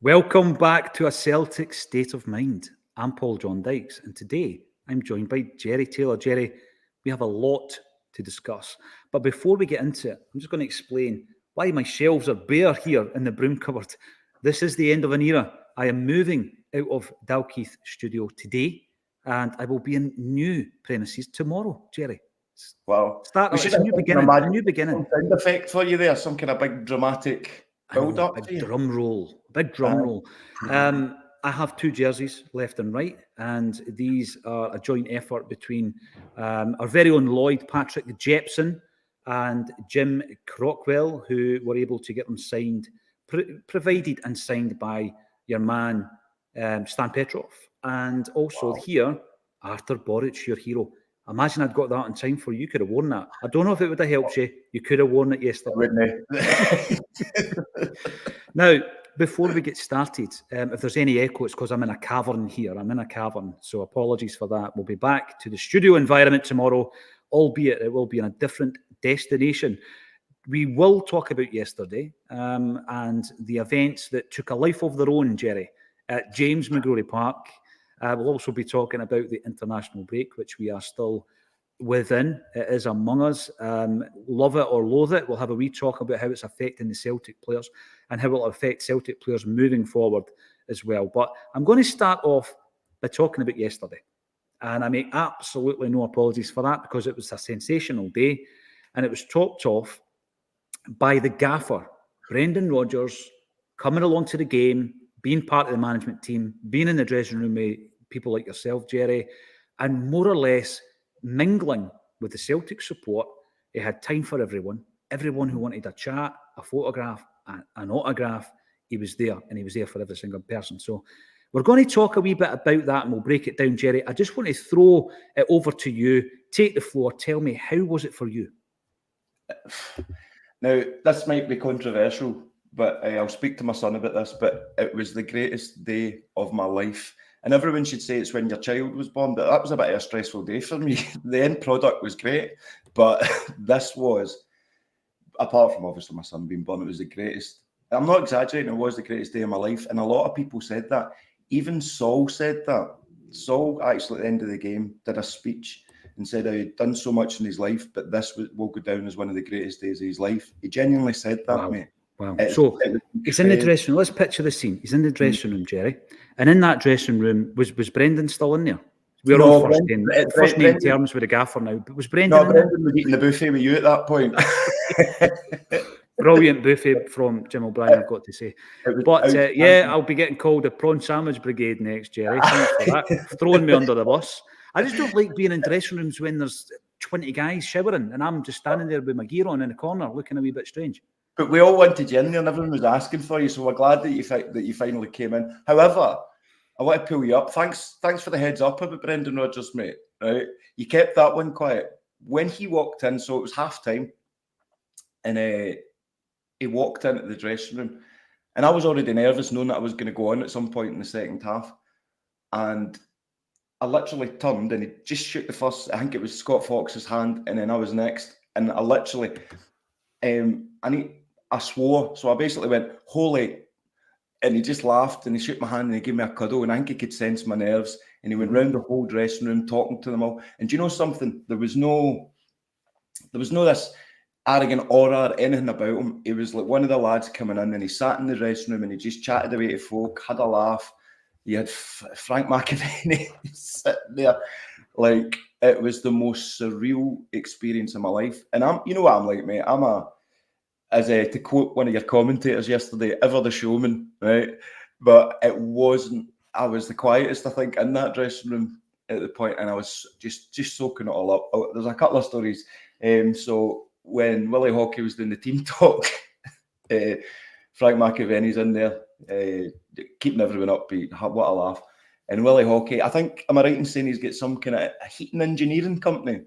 Welcome back to A Celtic State of Mind. I'm Paul John Dykes, and today I'm joined by Jerry Taylor. Jerry, we have a lot to discuss. But before we get into it, I'm just going to explain why my shelves are bare here in the broom cupboard. This is the end of an era. I am moving out of Dalkeith studio today, and I will be in new premises tomorrow, Jerry. Wow. It's a new beginning. A new beginning. Some sound effect for you there, some kind of big dramatic build up. Big drum roll. I have two jerseys, left and right, and these are a joint effort between our very own Lloyd Patrick Jepson and Jim Crockwell, who were able to get them signed, provided and signed by your man Stan Petrov, and also here Arthur Boric, your hero. Imagine I'd got that in time for you. You could have worn that. I don't know if it would have helped you. You could have worn it yesterday. Wouldn't it? Now, before we get started, if there's any echo, it's because I'm in a cavern here. I'm in a cavern, so apologies for that. We'll be back to the studio environment tomorrow, albeit it will be in a different destination. We will talk about yesterday and the events that took a life of their own, Jerry, at James McGrory Park. We'll also be talking about the international break, which we are still within. It is among us. Love it or loathe it. We'll have a wee talk about how it's affecting the Celtic players and how it will affect Celtic players moving forward as well. But I'm going to start off by talking about yesterday. And I make absolutely no apologies for that because it was a sensational day. And it was topped off by the gaffer, Brendan Rodgers, coming along to the game, being part of the management team, being in the dressing room with people like yourself, Jerry, and more or less mingling with the Celtic support. He had time for everyone who wanted a chat, a photograph, an autograph. He was there, and he was there for every single person. So we're going to talk a wee bit about that, and we'll break it down, Jerry. I just want to throw it over to you. Take the floor. Tell me, how was it for you? Now, this might be controversial, but I'll speak to my son about this, but it was the greatest day of my life. And everyone should say it's when your child was born, but that was a bit of a stressful day for me. The end product was great, but this was, apart from obviously my son being born, it was the greatest. I'm not exaggerating, it was the greatest day of my life. And a lot of people said that. Even Saul said that. Saul actually at the end of the game did a speech and said how he'd done so much in his life, but this will go down as one of the greatest days of his life. He genuinely said that, mate. Wow. So he's in the dressing room. Let's picture the scene. He's in the dressing room, Jerry. And in that dressing room, was Brendan still in there? We're on first name terms with the gaffer now. But was Brendan in Brendan was eating the buffet with you at that point. Brilliant buffet from Jim O'Brien, I've got to say. But I'll be getting called the Prawn Sandwich Brigade next, Jerry. Thanks for that. Throwing me under the bus. I just don't like being in dressing rooms when there's 20 guys showering and I'm just standing there with my gear on in the corner looking a wee bit strange. But we all wanted you in there and everyone was asking for you, so we're glad that you finally came in. However, I want to pull you up. Thanks for the heads up about Brendan Rodgers, mate. Right? You kept that one quiet. When he walked in, so it was half-time, and he walked into the dressing room, and I was already nervous knowing that I was going to go on at some point in the second half, and I literally turned and he just shook the first, I think it was Scott Fox's hand, and then I was next, and I literally, I swore, so I basically went, holy, and he just laughed and he shook my hand and he gave me a cuddle, and I think he could sense my nerves, and he went round the whole dressing room talking to them all. And do you know something? There was no this arrogant aura or anything about him. He was like one of the lads coming in, and he sat in the dressing room and he just chatted away to folk, had a laugh. You had Frank McAvenny sitting there. Like, it was the most surreal experience of my life. And you know what I'm like, mate? To quote one of your commentators yesterday, ever the showman, right? But it wasn't, I was the quietest, I think, in that dressing room at the point, and I was just soaking it all up. There's a couple of stories. So when Willie Hockey was doing the team talk, Frank McAvenny's in there, keeping everyone upbeat. What a laugh. And Willie Hockey, I think, am I right in saying he's got some kind of heating engineering company?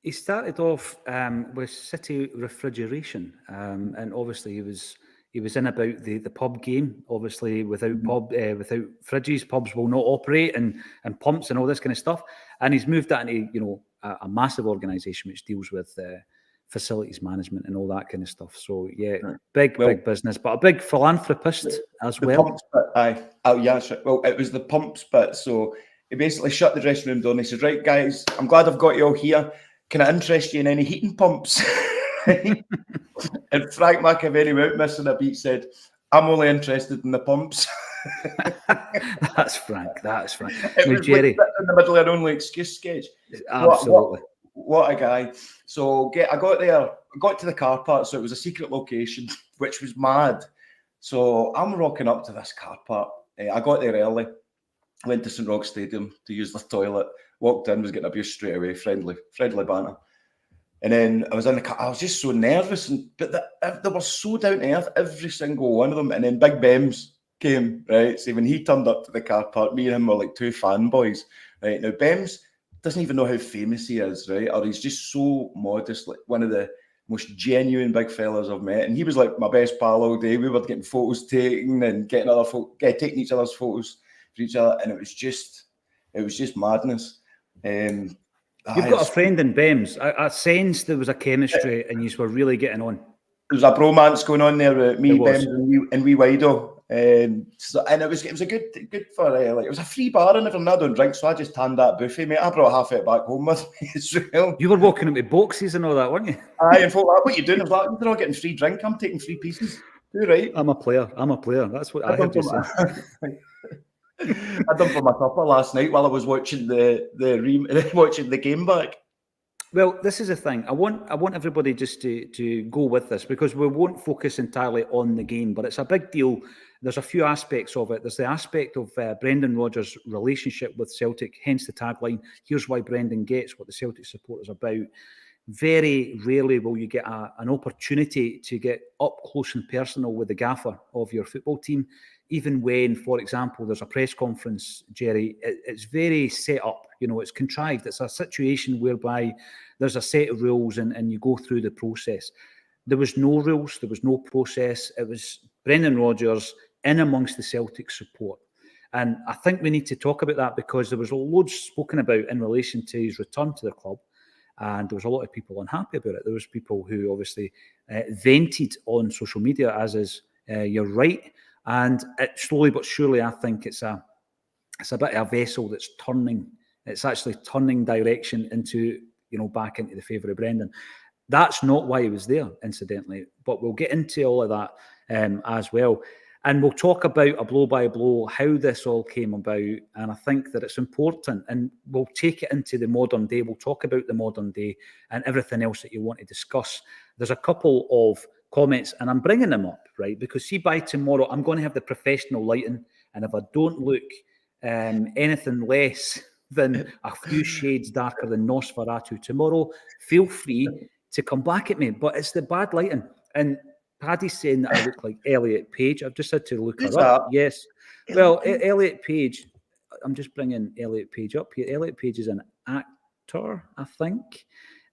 He started off with City Refrigeration, and obviously he was in about the pub game. Obviously, without fridges, pubs will not operate, and pumps and all this kind of stuff. And he's moved that into a massive organisation which deals with facilities management and all that kind of stuff. So yeah, Right. big business, but a big philanthropist as The well. pumps bit, aye. Oh, yeah, that's right. Well, it was the pumps bit. So he basically shut the dressing room door and he said, right, guys, I'm glad I've got you all here. Can I interest you in any heating pumps? And Frank McAvenny went missing a beat, said, I'm only interested in the pumps. That's Frank. It Now, was Jerry, like in the middle of an only excuse sketch. absolutely. What a guy. So I got there, I got to the car park, so it was a secret location, which was mad. So I'm rocking up to this car park. I got there early, went to St. Roch Stadium to use the toilet, walked in, was getting abused straight away, friendly banter. And then I was in the car, I was just so nervous, but they were so down to earth, every single one of them. And then Big Bems came, right? So when he turned up to the car park, me and him were like two fanboys, right? Now, Bems doesn't even know how famous he is, right? Or he's just so modest, like one of the most genuine big fellas I've met. And he was like my best pal all day. We were getting photos taken and taking each other's photos for each other. And it was just madness. You've got a friend in Bems. I sensed there was a chemistry and you were really getting on. There was a bromance going on there with me, There was. Bems, and wee Wido. And it was a good for like it was a free bar and everything. I don't drink, so I just tanned that buffet, mate. I brought half it back home with me as well. You were walking into boxes and all that, weren't you? Aye, and folk, what you doing? I was like, they're all getting free drink. I'm taking free pieces. Do right. I'm a player. That's what I heard you say. I done for my supper last night while I was watching watching the game back. Well, this is the thing. I want everybody just to go with this because we won't focus entirely on the game, but it's a big deal. There's a few aspects of it. There's the aspect of Brendan Rodgers' relationship with Celtic, hence the tagline, here's why Brendan gets what the Celtic support is about. Very rarely will you get an opportunity to get up close and personal with the gaffer of your football team. Even when, for example, there's a press conference, Jerry, it's very set up, it's contrived. It's a situation whereby there's a set of rules and you go through the process. There was no rules, there was no process. It was Brendan Rodgers in amongst the Celtic support. And I think we need to talk about that because there was loads spoken about in relation to his return to the club. And there was a lot of people unhappy about it. There was people who obviously vented on social media, as is your right. And slowly but surely, I think it's a bit of a vessel that's turning. It's actually turning direction into, back into the favour of Brendan. That's not why he was there, incidentally. But we'll get into all of that as well. And we'll talk about a blow by blow, how this all came about. And I think that it's important. And we'll take it into the modern day. We'll talk about the modern day and everything else that you want to discuss. There's a couple of comments, and I'm bringing them up, right? Because see, by tomorrow, I'm going to have the professional lighting. And if I don't look anything less than a few shades darker than Nosferatu tomorrow, feel free to come back at me. But it's the bad lighting. And Paddy's saying that I look like Elliot Page. I've just had to look her up. Yes. Well, Elliot Page, I'm just bringing Elliot Page up here. Elliot Page is an actor, I think.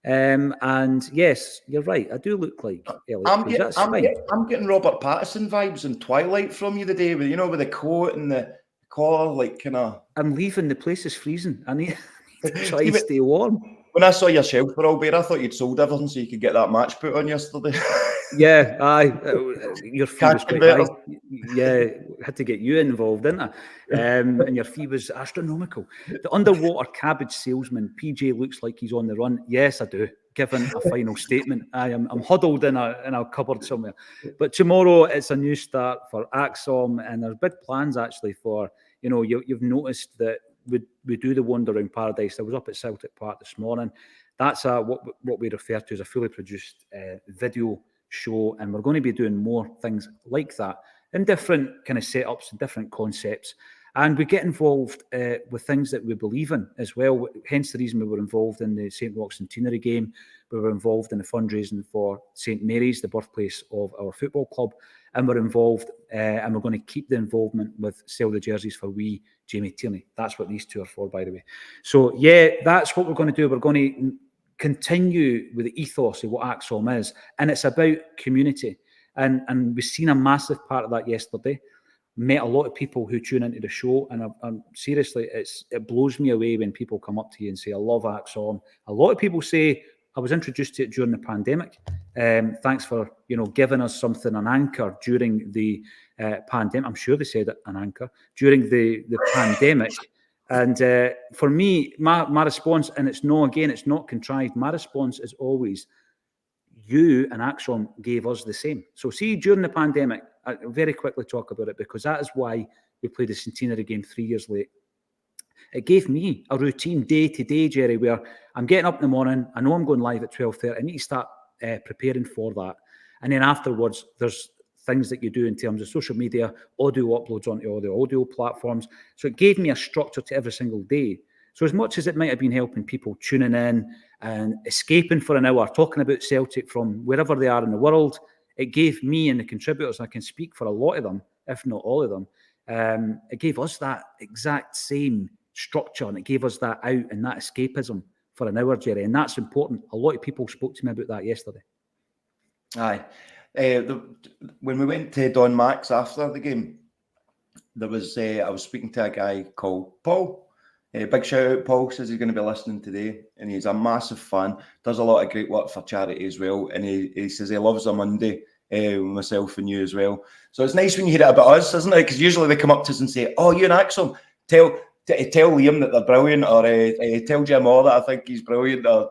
And yes, you're right. I do look like Elliot Page. I'm getting Robert Pattinson vibes in Twilight from you today, with the coat and the collar, like kind of. I'm leaving. The place is freezing. I need to try to stay warm. When I saw your shelves were all bare, I thought you'd sold everything so you could get that match put on yesterday. Yeah, your fee was quite high. Yeah, had to get you involved, didn't I? And your fee was astronomical. The underwater cabbage salesman, PJ, looks like he's on the run. Yes, I do. Given a final statement, I'm huddled in a cupboard somewhere. But tomorrow it's a new start for Acsom, and there's big plans actually for, you've noticed that we do the Wander Round Paradise. I was up at Celtic Park this morning. That's what we refer to as a fully produced video show, and we're going to be doing more things like that in different kind of setups and different concepts. And we get involved with things that we believe in as well. Hence the reason we were involved in the St. Roch Centenary game. We were involved in the fundraising for St. Mary's, the birthplace of our football club. And we're involved, and we're going to keep the involvement with Sell the Jerseys for wee Jamie Tierney. That's what these two are for, by the way. So, yeah, that's what we're going to do. We're going to continue with the ethos of what Acsom is. And it's about community. And we've seen a massive part of that yesterday. Met a lot of people who tune into the show, and I'm seriously, it blows me away when people come up to you and say, I love Acsom. A lot of people say, I was introduced to it during the pandemic. Thanks for giving us something, an anchor during the pandemic. I'm sure they said it, an anchor during the pandemic. And for me, my response, and it's not contrived. My response is always, you and Acsom gave us the same. So see, during the pandemic, I'll very quickly talk about it, because that is why we played the centenary game 3 years late. It gave me a routine day to day, Jerry, where I'm getting up in the morning. I know I'm going live at 12:30. I need to start preparing for that. And then afterwards, there's things that you do in terms of social media, audio uploads onto all the audio platforms. So it gave me a structure to every single day. So as much as it might have been helping people tuning in and escaping for an hour, talking about Celtic from wherever they are in the world, it gave me and the contributors, I can speak for a lot of them, if not all of them, it gave us that exact same structure, and it gave us that out and that escapism for an hour, Jerry, and that's important. A lot of people spoke to me about that yesterday. Aye. When we went to Don Max after the game, there was I was speaking to a guy called Paul. Big shout out, Paul. Says he's going to be listening today, and he's a massive fan. Does a lot of great work for charity as well, and he says he loves a Monday. Myself and you as well. So it's nice when you hear it about us, isn't it? Because usually they come up to us and say, "Oh, you and Acsom, tell Liam that they're brilliant," or tell Jim Orr that I think he's brilliant, or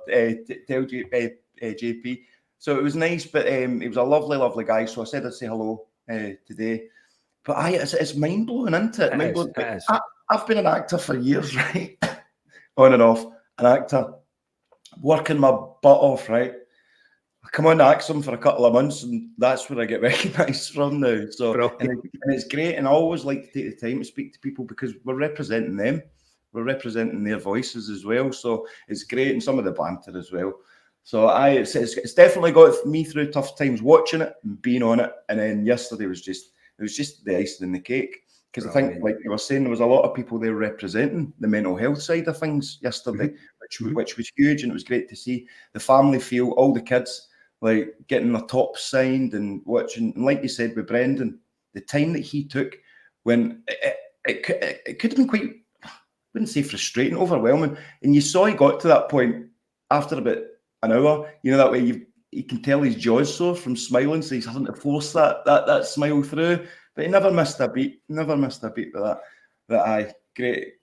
tell JP. So it was nice, but he was a lovely, lovely guy. So I said I'd say hello today. But it's mind blowing, isn't it? Mind blowing. I've been an actor for years, right? On and off, an actor, working my butt off, right? I come on to Acsom for a couple of months, and that's where I get recognised from now. So, and it's great, and I always like to take the time to speak to people, because we're representing them. We're representing their voices as well. So it's great, and some of the banter as well. So it's definitely got me through tough times watching it and being on it. And then yesterday was just the icing in the cake. Because I think, like you were saying, there was a lot of people there representing the mental health side of things yesterday, which was huge, and it was great to see the family feel, all the kids, like getting their tops signed and watching. And like you said with Brendan, the time that he took, when it could have been quite, I wouldn't say frustrating, overwhelming. And you saw he got to that point after about an hour. That way you can tell his jaw's sore from smiling, so he's having to force that smile through. But he never missed a beat. Never missed a beat with that. But great.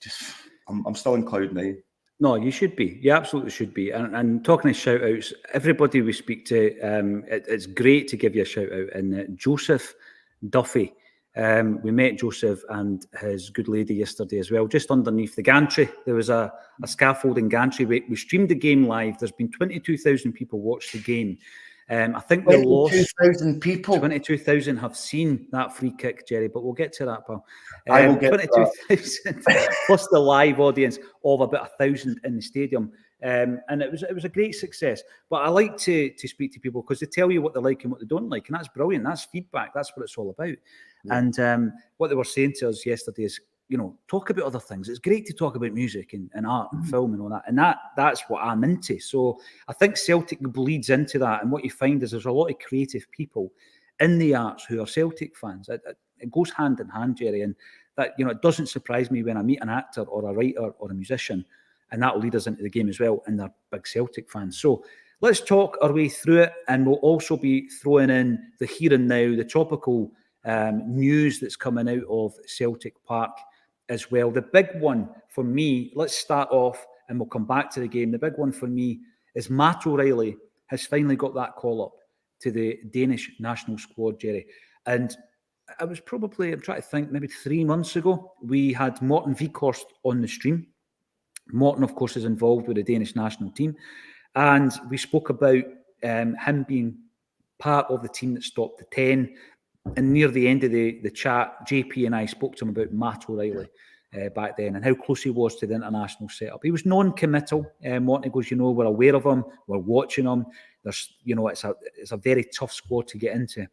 I'm still in cloud nine. No, you should be. You absolutely should be. And talking of shout outs, everybody we speak to, it's great to give you a shout out. And Joseph Duffy, we met Joseph and his good lady yesterday as well, just underneath the gantry. There was a scaffolding gantry. We streamed the game live. There's been 22,000 people watch the game. I think we lost 22,000 people. 22,000 have seen that free kick, Jerry, but we'll get to that, pal. I will get 22,000 plus the live audience of about 1,000 in the stadium. And it was a great success. But I like to speak to people because they tell you what they like and what they don't like. And that's brilliant. That's feedback. That's what it's all about. Yeah. And what they were saying to us yesterday is, talk about other things. It's great to talk about music and art and film and all that. And that's what I'm into. So I think Celtic bleeds into that. And what you find is there's a lot of creative people in the arts who are Celtic fans. It goes hand in hand, Jerry. And that, it doesn't surprise me when I meet an actor or a writer or a musician, and that will lead us into the game as well. And they're big Celtic fans. So let's talk our way through it. And we'll also be throwing in the here and now, the topical news that's coming out of Celtic Park as well. The big one for me, let's start off and we'll come back to the game. The big one for me is Matt O'Reilly has finally got that call up to the Danish national squad, Jerry. And I was probably, I'm trying to think, maybe 3 months ago, we had Morten Vikhorst on the stream. Morten, of course, is involved with the Danish national team. And we spoke about him being part of the team that stopped the 10. And near the end of the chat, JP and I spoke to him about Matt O'Reilly back then and how close he was to the international setup. He was non-committal. Morten goes, we're aware of him, we're watching him. There's, it's a very tough squad to get into.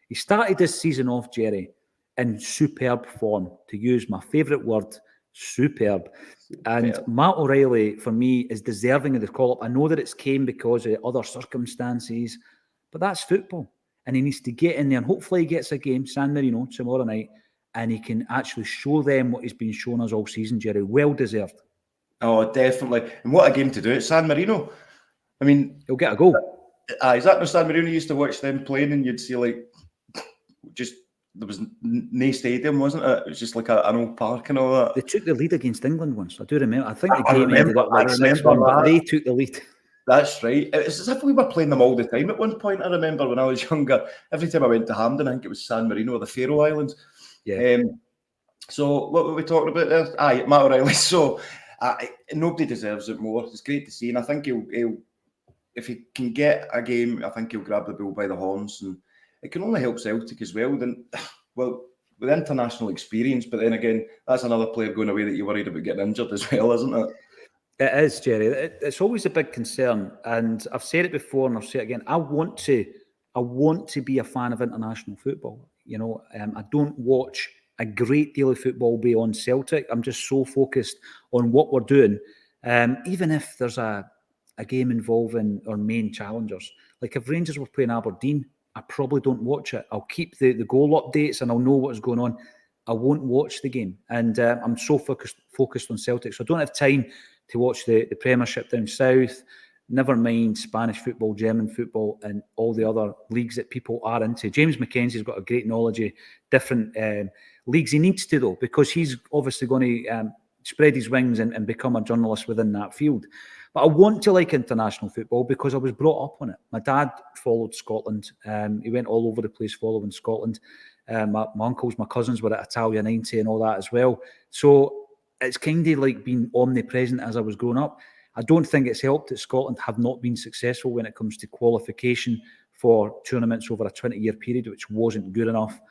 He started this season off, Jerry, in superb form, to use my favourite word, superb. And Matt O'Reilly, for me, is deserving of the call-up. I know that it's came because of other circumstances, but that's football. And he needs to get in there, and hopefully he gets a game, San Marino, tomorrow night, and he can actually show them what he's been showing us all season, Jerry. Well deserved. Oh, definitely. And what a game to do at San Marino. I mean, he'll get a goal. Is that no San Marino used to watch them playing, and you'd see like just there was no stadium, wasn't it? It was just like an old park and all that. They took the lead against England once. I do remember. I think the game ended up like 6-1, but they took the lead. That's right. It's as if we were playing them all the time at one point. I remember when I was younger, every time I went to Hampden, I think it was San Marino or the Faroe Islands. Yeah. So what were we talking about there? Matt O'Reilly. So nobody deserves it more. It's great to see, and I think he'll if he can get a game, I think he'll grab the bull by the horns, and it can only help Celtic as well. Then, well, with international experience, but then again, that's another player going away that you're worried about getting injured as well, isn't it? It is, Jerry. It's always a big concern, and I've said it before, and I'll say it again. I want to be a fan of international football. You know, I don't watch a great deal of football beyond Celtic. I'm just so focused on what we're doing. Even if there's a game involving our main challengers, like if Rangers were playing Aberdeen, I probably don't watch it. I'll keep the goal updates and I'll know what's going on. I won't watch the game, and I'm so focused on Celtic, so I don't have time to watch the Premiership down south, never mind Spanish football, German football, and all the other leagues that people are into. James McKenzie's got a great knowledge of different leagues. He needs to, though, because he's obviously going to spread his wings and become a journalist within that field. But I want to like international football because I was brought up on it. My dad followed Scotland. He went all over the place following Scotland. My uncles, my cousins were at Italia 90 and all that as well. So it's kind of like being omnipresent as I was growing up. I don't think it's helped that Scotland have not been successful when it comes to qualification for tournaments over a 20-year period, which wasn't good enough.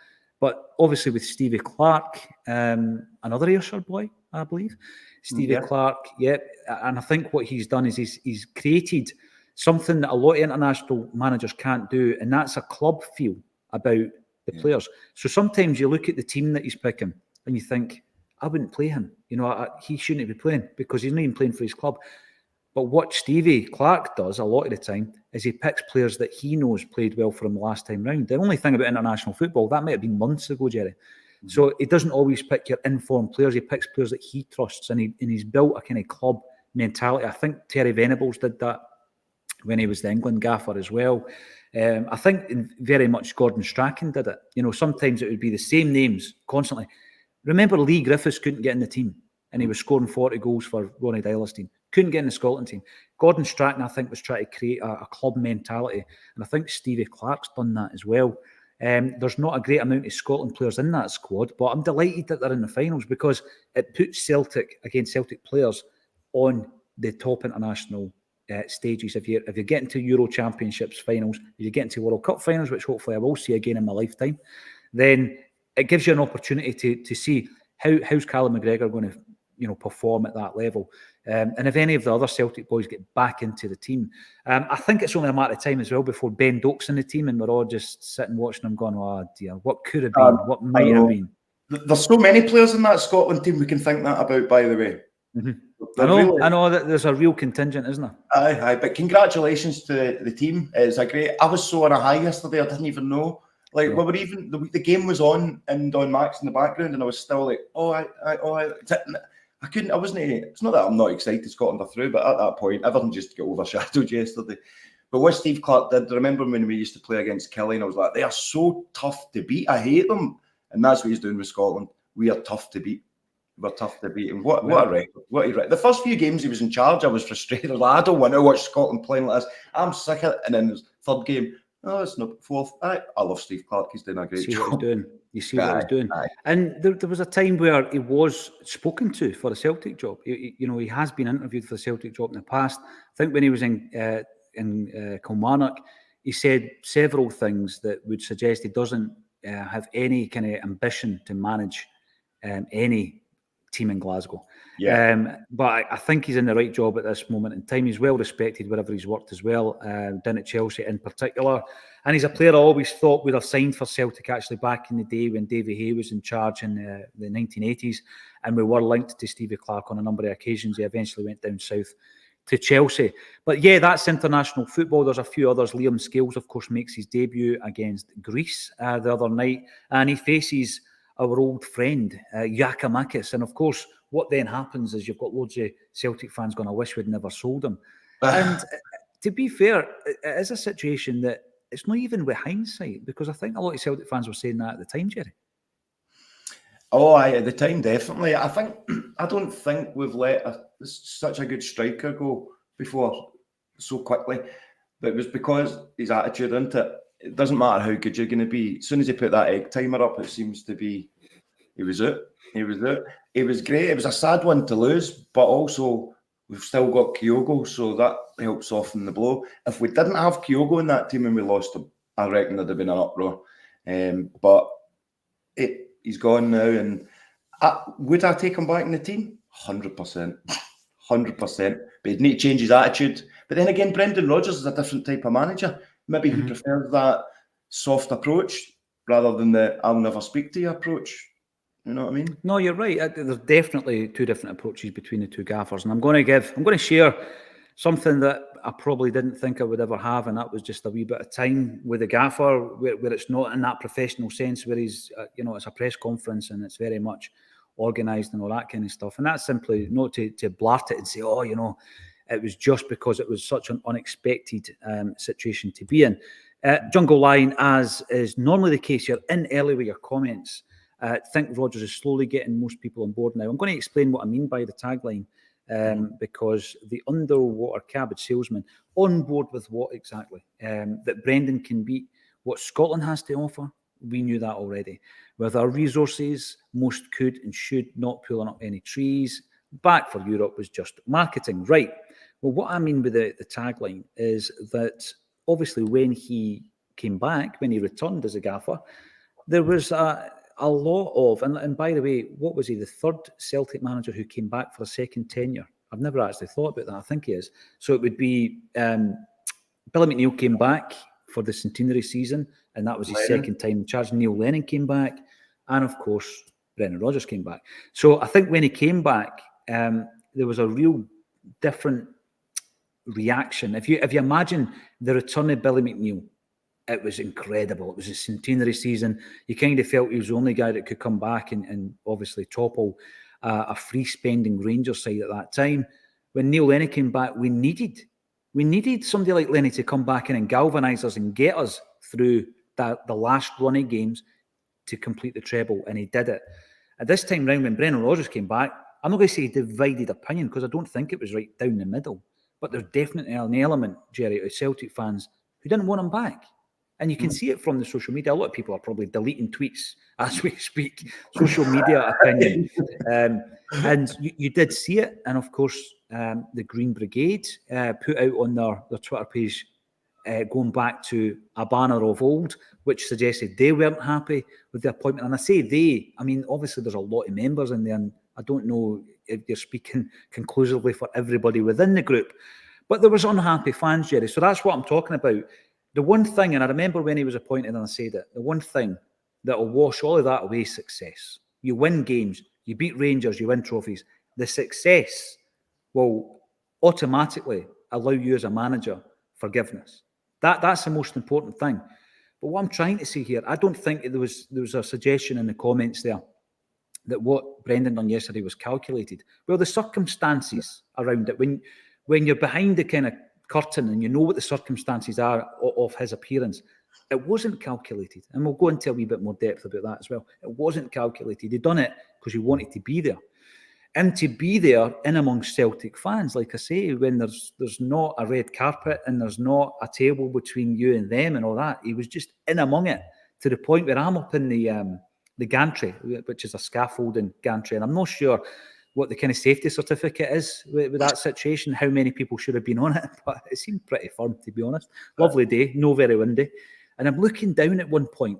But obviously with Stevie Clarke, another Ayrshire boy, I believe. Stevie Clarke, and I think what he's done is he's created something that a lot of international managers can't do, and that's a club feel about the players. So sometimes you look at the team that he's picking and you think, I wouldn't play him. You know, he shouldn't be playing because he's not even playing for his club. But what Stevie Clarke does a lot of the time is he picks players that he knows played well for him the last time round. The only thing about international football, that might have been months ago, Jerry. Mm-hmm. So he doesn't always pick your informed players. He picks players that he trusts, and he's built a kind of club mentality. I think Terry Venables did that when he was the England gaffer as well. I think very much Gordon Strachan did it. You know, sometimes it would be the same names constantly. Remember, Lee Griffiths couldn't get in the team, and he was scoring 40 goals for Ronnie Dyler's team. Couldn't get in the Scotland team. Gordon Strachan, I think, was trying to create a club mentality, and I think Stevie Clarke's done that as well. There's not a great amount of Scotland players in that squad, but I'm delighted that they're in the finals because it puts Celtic against Celtic players on the top international stages. If you're getting to Euro Championships finals, if you're getting to World Cup finals, which hopefully I will see again in my lifetime, then it gives you an opportunity to see how's Callum McGregor going to, you know, perform at that level. And if any of the other Celtic boys get back into the team, I think it's only a matter of time as well before Ben Doak's in the team and we're all just sitting watching them going, oh dear, what could have been, what might have been. There's so many players in that Scotland team we can think that about, by the way. Mm-hmm. I know that there's a real contingent, isn't there? Aye, but congratulations to the team. It's a great. I was so on a high yesterday, I didn't even know. Like, we were even, the game was on and Don Max in the background, and I was still like, I couldn't, I wasn't, it's not that I'm not excited Scotland are through, but at that point, everything just got overshadowed yesterday. But what Steve Clarke did, I remember when we used to play against Kelly, and I was like, they are so tough to beat. I hate them. And that's what he's doing with Scotland. We are tough to beat. We're tough to beat. And what a record. What a record. The first few games he was in charge, I was frustrated. Like, I don't want to watch Scotland playing like this. I'm sick of it. And then his third game, it's not fourth. I love Steve Clarke. He's doing a great job. What he's doing. You see what he's doing. And there was a time where he was spoken to for the Celtic job. He has been interviewed for the Celtic job in the past. I think when he was in Kilmarnock, he said several things that would suggest he doesn't have any kind of ambition to manage any team in Glasgow. But I think he's in the right job at this moment in time. He's well respected wherever he's worked as well, down at Chelsea in particular. And he's a player I always thought would have signed for Celtic actually back in the day when Davy Hay was in charge in the 1980s. And we were linked to Stevie Clarke on a number of occasions. He eventually went down south to Chelsea. But yeah, that's international football. There's a few others. Liam Scales, of course, makes his debut against Greece the other night. And he faces our old friend, Giakoumakis. And of course, what then happens is you've got loads of Celtic fans going, I wish we'd never sold him. And to be fair, it is a situation that it's not even with hindsight, because I think a lot of Celtic fans were saying that at the time, Jerry. Oh, at the time, definitely. I don't think we've let such a good striker go before so quickly. But it was because his attitude into it. It doesn't matter how good you're going to be. As soon as he put that egg timer up, it seems to be he was out. He was out. It was great. It was a sad one to lose, but also we've still got Kyogo, so that helps soften the blow. If we didn't have Kyogo in that team and we lost him, I reckon there'd have been an uproar. But he's gone now, and would I take him back in the team? 100%. 100%. But he'd need to change his attitude. But then again, Brendan Rodgers is a different type of manager. Maybe he prefers that soft approach rather than the I'll never speak to you approach. You know what I mean? No, you're right. There's definitely two different approaches between the two gaffers. And I'm going to share something that I probably didn't think I would ever have, and that was just a wee bit of time with the gaffer where it's not in that professional sense, where he's, it's a press conference and it's very much organised and all that kind of stuff. And that's simply not to blart it and say, it was just because it was such an unexpected situation to be in. Jungle Line, as is normally the case, you're in early with your comments. I think Rodgers is slowly getting most people on board now. I'm going to explain what I mean by the tagline, because the underwater cabbage salesman on board with what exactly? That Brendan can beat what Scotland has to offer. We knew that already. With our resources, most could and should not pulling up any trees. Back for Europe was just marketing. Right. Well, what I mean with the tagline is that obviously when he came back, when he returned as a gaffer, there was a lot of, and by the way, what was he, the third Celtic manager who came back for a second tenure? I've never actually thought about that. I think he is. So it would be Billy McNeill came back for the centenary season, and that was his second time in charge. Neil Lennon came back, and of course, Brendan Rodgers came back. So I think when he came back, there was a real different reaction. If you imagine the return of Billy McNeill, it was incredible. It was a centenary season. You kind of felt he was the only guy that could come back and obviously topple a free-spending Rangers side at that time. When Neil Lennon came back, we needed somebody like Lenny to come back in and galvanise us and get us through the last run of games to complete the treble, and he did it. At this time round, when Brendan Rodgers came back, I'm not going to say divided opinion, because I don't think it was right down the middle, but there's definitely an element, Jerry, of Celtic fans who didn't want him back. And you can see it from the social media. A lot of people are probably deleting tweets as we speak, social media opinion. And you did see it. And of course, the Green Brigade put out on their Twitter page, going back to a banner of old, which suggested they weren't happy with the appointment. And I say they, I mean, obviously there's a lot of members in there, and I don't know if you're speaking conclusively for everybody within the group. But there was unhappy fans, Jerry. So that's what I'm talking about. The one thing, and I remember when he was appointed and I said it, the one thing that will wash all of that away is success. You win games, you beat Rangers, you win trophies. The success will automatically allow you as a manager forgiveness. That's the most important thing. But what I'm trying to say here, I don't think there was a suggestion in the comments there that what Brendan done yesterday was calculated. Well, the circumstances around it, when you're behind the kind of curtain and you know what the circumstances are of his appearance, it wasn't calculated. And we'll go into a wee bit more depth about that as well. It wasn't calculated. He'd done it because he wanted to be there. And to be there in amongst Celtic fans, like I say, when there's not a red carpet and there's not a table between you and them and all that, he was just in among it, to the point where I'm up in the gantry, which is a scaffolding gantry, and I'm not sure what the kind of safety certificate is with that situation, how many people should have been on it, but it seemed pretty firm, to be honest. Lovely day, no very windy. And I'm looking down at one point,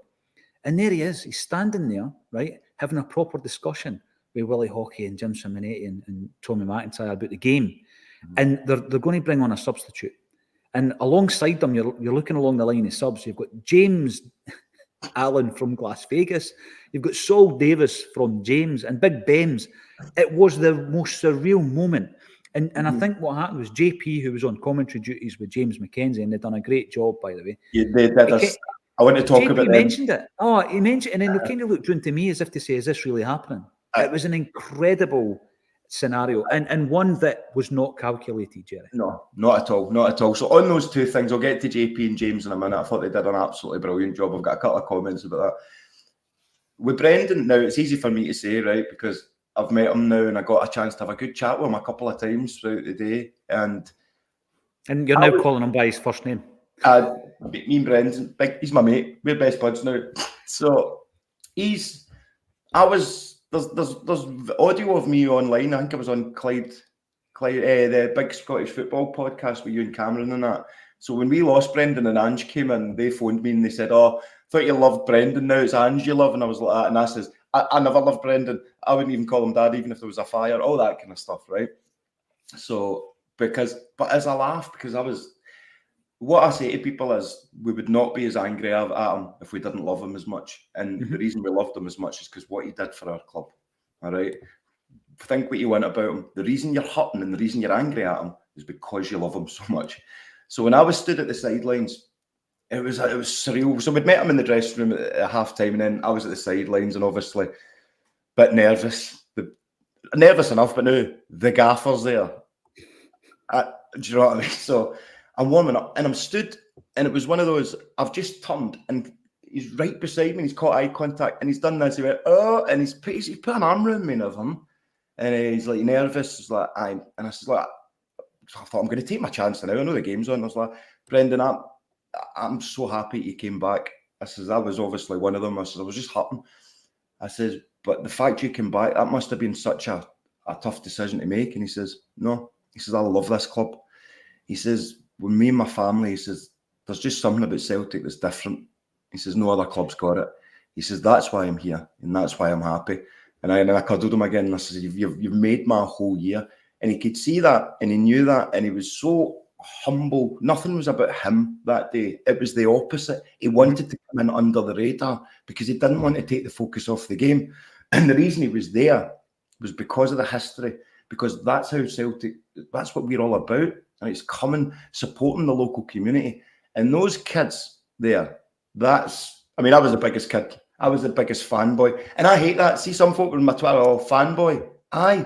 and there he is. He's standing there, right, having a proper discussion with Willie Hockey and Jim Simonetti and Tommy McIntyre about the game. And they're going to bring on a substitute. And alongside them, you're looking along the line of subs. You've got James Allen from Las Vegas. You've got Saul Davis from James and Big Bems. It was the most surreal moment. And I think what happened was JP, who was on commentary duties with James McKenzie, and they'd done a great job, by the way. Yeah, I want to talk JP about them. mentioned it. Oh, he mentioned it, and then they kind of looked round to me as if to say, is this really happening? It was an incredible scenario, and one that was not calculated, Jerry. No, not at all, not at all. So on those two things, I'll get to JP and James in a minute. I thought they did an absolutely brilliant job. I've got a couple of comments about that. With Brendan, now it's easy for me to say, right, because I've met him now and I got a chance to have a good chat with him a couple of times throughout the day. And you're now calling him by his first name. Me and Brendan, he's my mate. We're best buds now. So there's audio of me online. I think I was on Clyde, the big Scottish football podcast with you and Cameron and that. So when we lost Brendan and Ange came in, they phoned me and they said, "Oh, I thought you loved Brendan. Now it's Ange you love." And I was like, and I says, I never loved Brendan. I wouldn't even call him dad, even if there was a fire, all that kind of stuff, right? So but as I laugh, because what I say to people is we would not be as angry at him if we didn't love him as much. And the reason we loved him as much is because what he did for our club. All right. Think what you want about him. The reason you're hurting and the reason you're angry at him is because you love him so much. So when I was stood at the sidelines, it was surreal. So we'd met him in the dressing room at half time, and then I was at the sidelines and obviously a bit nervous. Nervous enough, but now the gaffer's there. Do you know what I mean? So I'm warming up and I'm stood, and it was one of those, I've just turned and he's right beside me and he's caught eye contact and he's done this. He went, "Oh," and he's put an arm around me of him. And he's like nervous. He's like, "Aye." And I said, like, I thought, I'm going to take my chance now. I know the game's on. I was like, "Brendan, I'm so happy he came back." I says, "I was obviously one of them." I says, "I was just hurting." I says, "But the fact you came back, that must have been such a tough decision to make." And he says, "No." He says, "I love this club." He says, "When me and my family," he says, "there's just something about Celtic that's different." He says, "No other club's got it." He says, "That's why I'm here and that's why I'm happy." And I cuddled him again and I said, you've made my whole year. And he could see that and he knew that, and he was so humble. Nothing was about him that day. It was the opposite. He wanted to come in under the radar because he didn't want to take the focus off the game. And the reason he was there was because of the history, because that's how Celtic, that's what we're all about. And it's coming, supporting the local community. And those kids there, I was the biggest kid. I was the biggest fanboy. And I hate that. See some folk on my Twitter, "Oh, fanboy." Aye,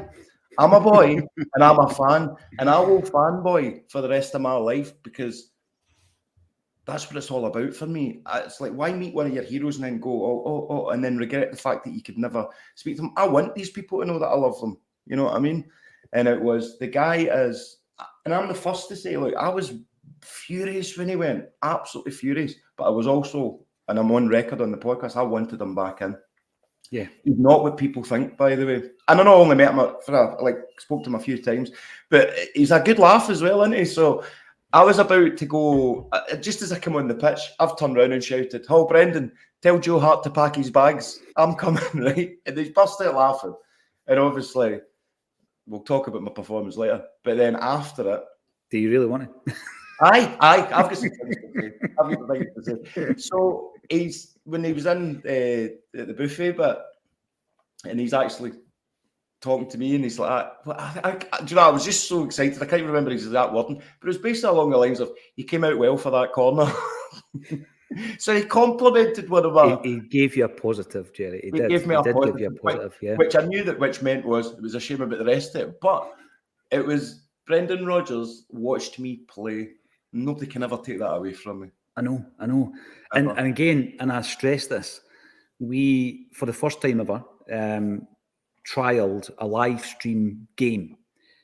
I'm a boy and I'm a fan. And I will fanboy for the rest of my life because that's what it's all about for me. It's like, why meet one of your heroes and then go, oh, and then regret the fact that you could never speak to them? I want these people to know that I love them. You know what I mean? And it was, the guy is, and I'm the first to say, look, I was furious when he went, absolutely furious. But I was also, and I'm on record on the podcast, I wanted him back in. Yeah. He's not what people think, by the way. And I know I only met him spoke to him a few times, but he's a good laugh as well, isn't he? So I was about to go, just as I come on the pitch, I've turned around and shouted, "Oh, Brendan, tell Joe Hart to pack his bags. I'm coming," right? And they burst out laughing. And obviously, we'll talk about my performance later. But then after it... Do you really want to? Aye, I've got some things to say. So when he was in the buffet bit, and he's actually talking to me, and he's like, do you know, I was just so excited. I can't even remember his exact wording, but it was basically along the lines of, "You came out well for that corner." So he complimented one of our... He gave you a positive, Jerry. He did. Gave me a positive, give you a positive, yeah. Which meant it was a shame about the rest of it. But it was, Brendan Rodgers watched me play. Nobody can ever take that away from me. I know. And again, and I stress this, we, for the first time ever, trialled a live stream game.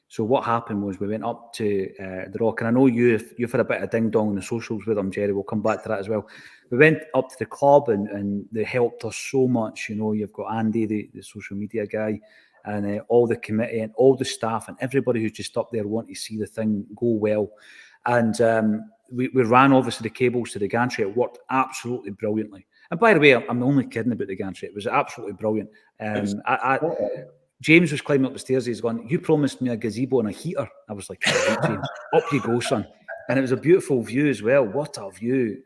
So what happened was we went up to the Roch, and I know you've had a bit of ding dong on the socials with them, Jerry. We'll come back to that as well. We went up to the club, and they helped us so much. You know, you've got Andy, the social media guy, and all the committee and all the staff and everybody who's just up there wanting to see the thing go well. And we ran obviously the cables to the gantry. It worked absolutely brilliantly. And by the way, I'm only kidding about the gantry. It was absolutely brilliant. James was climbing up the stairs. He's going, "You promised me a gazebo and a heater." I was like, "Right, James, up you go, son." And it was a beautiful view as well. What a view,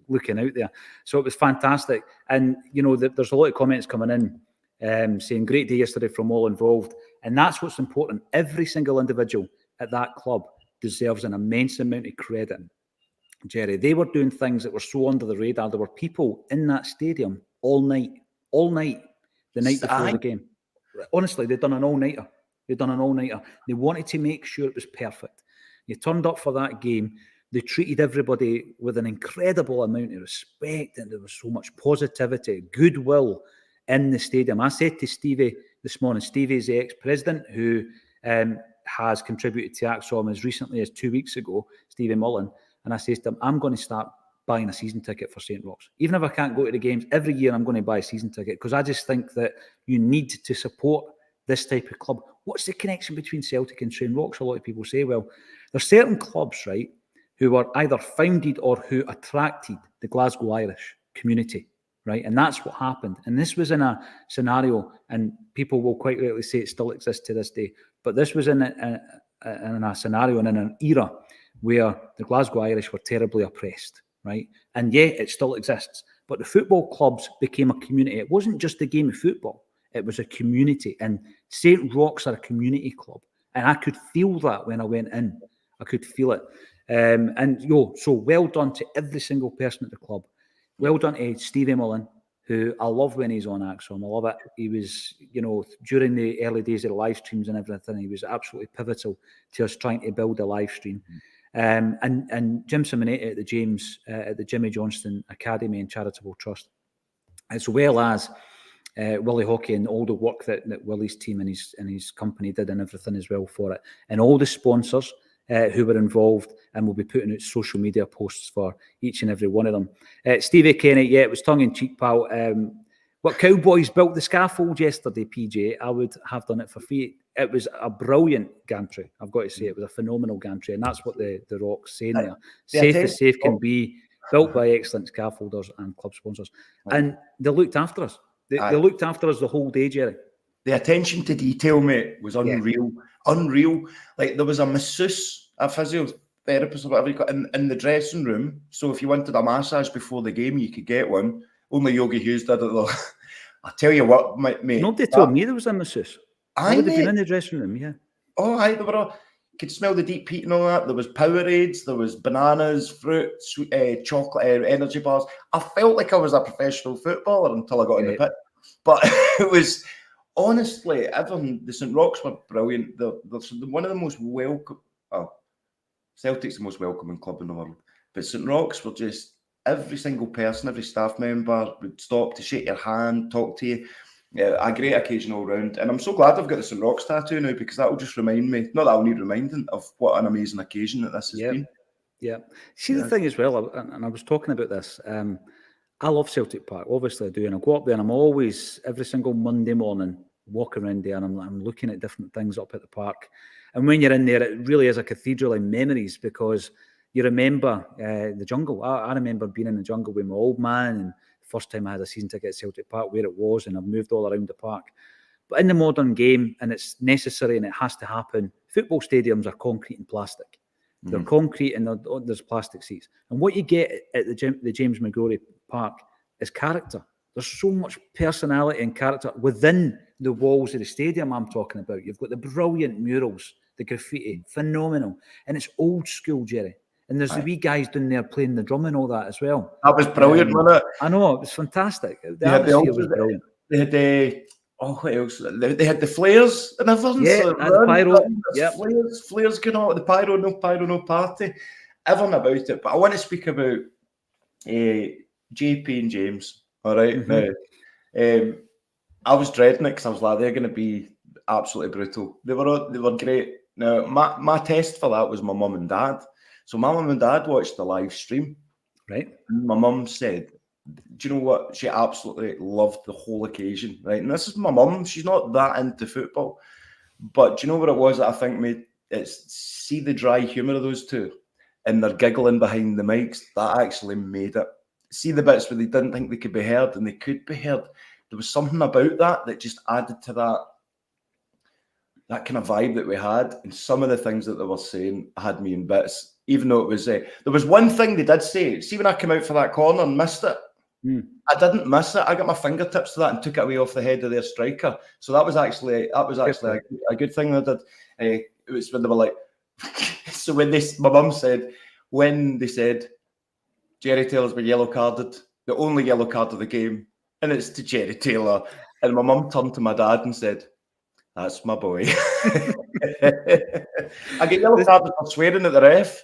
looking out there. So it was fantastic. And, you know, there's a lot of comments coming in saying, "Great day yesterday from all involved." And that's what's important. Every single individual at that club deserves an immense amount of credit. Jerry, they were doing things that were so under the radar. There were people in that stadium all night, the night before the game. Honestly, they'd done an all-nighter. They'd done an all-nighter. They wanted to make sure it was perfect. You turned up for that game. They treated everybody with an incredible amount of respect, and there was so much positivity, goodwill in the stadium. I said to Stevie this morning, Stevie's the ex-president who has contributed to Acsom as recently as 2 weeks ago, Stevie Mullen, and I said to him, I'm going to start buying a season ticket for St. Roch's. Even if I can't go to the games, every year I'm going to buy a season ticket, because I just think that you need to support this type of club. What's the connection between Celtic and St. Roch's? A lot of people say, well, there's certain clubs, right, who were either founded or who attracted the Glasgow Irish community, right? And that's what happened. And this was in a scenario, and people will quite rightly say it still exists to this day, but this was in a scenario and in an era where the Glasgow Irish were terribly oppressed, right? And yeah, it still exists. But the football clubs became a community. It wasn't just a game of football. It was a community. And St. Roch's are a community club. And I could feel that when I went in. I could feel it. So well done to every single person at the club. Well done to Stevie Mullen, who I love when he's on Acsom. I love it. He was, during the early days of the live streams and everything, he was absolutely pivotal to us trying to build a live stream. And Jim Simonetti at the Jimmy Johnston Academy and Charitable Trust, as well as Willie Hockey and all the work that Willie's team and his company did and everything as well for it, and all the sponsors who were involved, and we'll be putting out social media posts for each and every one of them. Stevie Kenny, yeah, it was tongue-in-cheek, pal. What Cowboys built the scaffold yesterday, PJ, I would have done it for free. It was a brilliant gantry, I've got to say. It was a phenomenal gantry, and that's what the Roch's saying there. Safe as safe can be, built by excellent scaffolders and club sponsors. And they looked after us. They looked after us the whole day, Jerry. The attention to detail, mate, was unreal. Yeah. Unreal. Like, there was a masseuse, a physiotherapist or whatever you got in the dressing room. So if you wanted a massage before the game, you could get one. Only Yogi Hughes did it though. I tell you what, mate. Nobody told me there was a masseuse. I would have been in the dressing room, yeah. Oh, aye, there were. You could smell the deep heat and all that. There was Powerades, there was bananas, fruit, sweet, chocolate, energy bars. I felt like I was a professional footballer until I got in the pit. But it was, honestly, the St. Roch's were brilliant. They're one of the most welcome. Oh, Celtic's the most welcoming club in the world. But St. Roch's were just, every single person, every staff member would stop to shake your hand, talk to you. Yeah, a great occasion all round. And I'm so glad I've got the St. Roch's tattoo now, because that will just remind me, not that I'll need reminding, of what an amazing occasion that this has been. Yeah. See, the thing as well, and I was talking about this, I love Celtic Park, obviously I do, and I go up there and I'm always, every single Monday morning, walking around there, and I'm looking at different things up at the park. And when you're in there, it really is a cathedral in memories, because you remember the jungle. I remember being in the jungle with my old man, and the first time I had a season ticket at Celtic Park, where it was, and I've moved all around the park. But in the modern game, and it's necessary and it has to happen, football stadiums are concrete and plastic. They're concrete and there's plastic seats. And what you get at the James McGrory Park is character. There's so much personality and character within the walls of the stadium I'm talking about. You've got the brilliant murals, the graffiti, phenomenal. And it's old school, Jerry. And there's the wee guys down there playing the drum and all that as well. That was brilliant, wasn't it? I know, it was fantastic. The atmosphere was brilliant. They had what else? They had the flares and everything. Yeah, so the pyro. Yep. Flares going on, the pyro, no party. Everything about it. But I want to speak about JP and James. All right. Now, I was dreading it, because I was like, they're going to be absolutely brutal. They were great. Now, my test for that was my mum and dad. So my mum and dad watched the live stream. Right. And my mum said, do you know what? She absolutely loved the whole occasion, right? And this is my mum. She's not that into football. But do you know what it was that I think made it? See the dry humour of those two, and they're giggling behind the mics. That actually made it. See the bits where they didn't think they could be heard, and they could be heard. There was something about that just added to that kind of vibe that we had. And some of the things that they were saying had me in bits, even though it was... there was one thing they did say. See, when I came out for that corner and missed it, I didn't miss it. I got my fingertips to that and took it away off the head of their striker. So that was actually a good thing they did. It was when they were like... so when my mum said, when they said, Jerry Taylor's been yellow carded, the only yellow card of the game, and it's to Jerry Taylor. And my mum turned to my dad and said, That's my boy. I get yellow carded for swearing at the ref.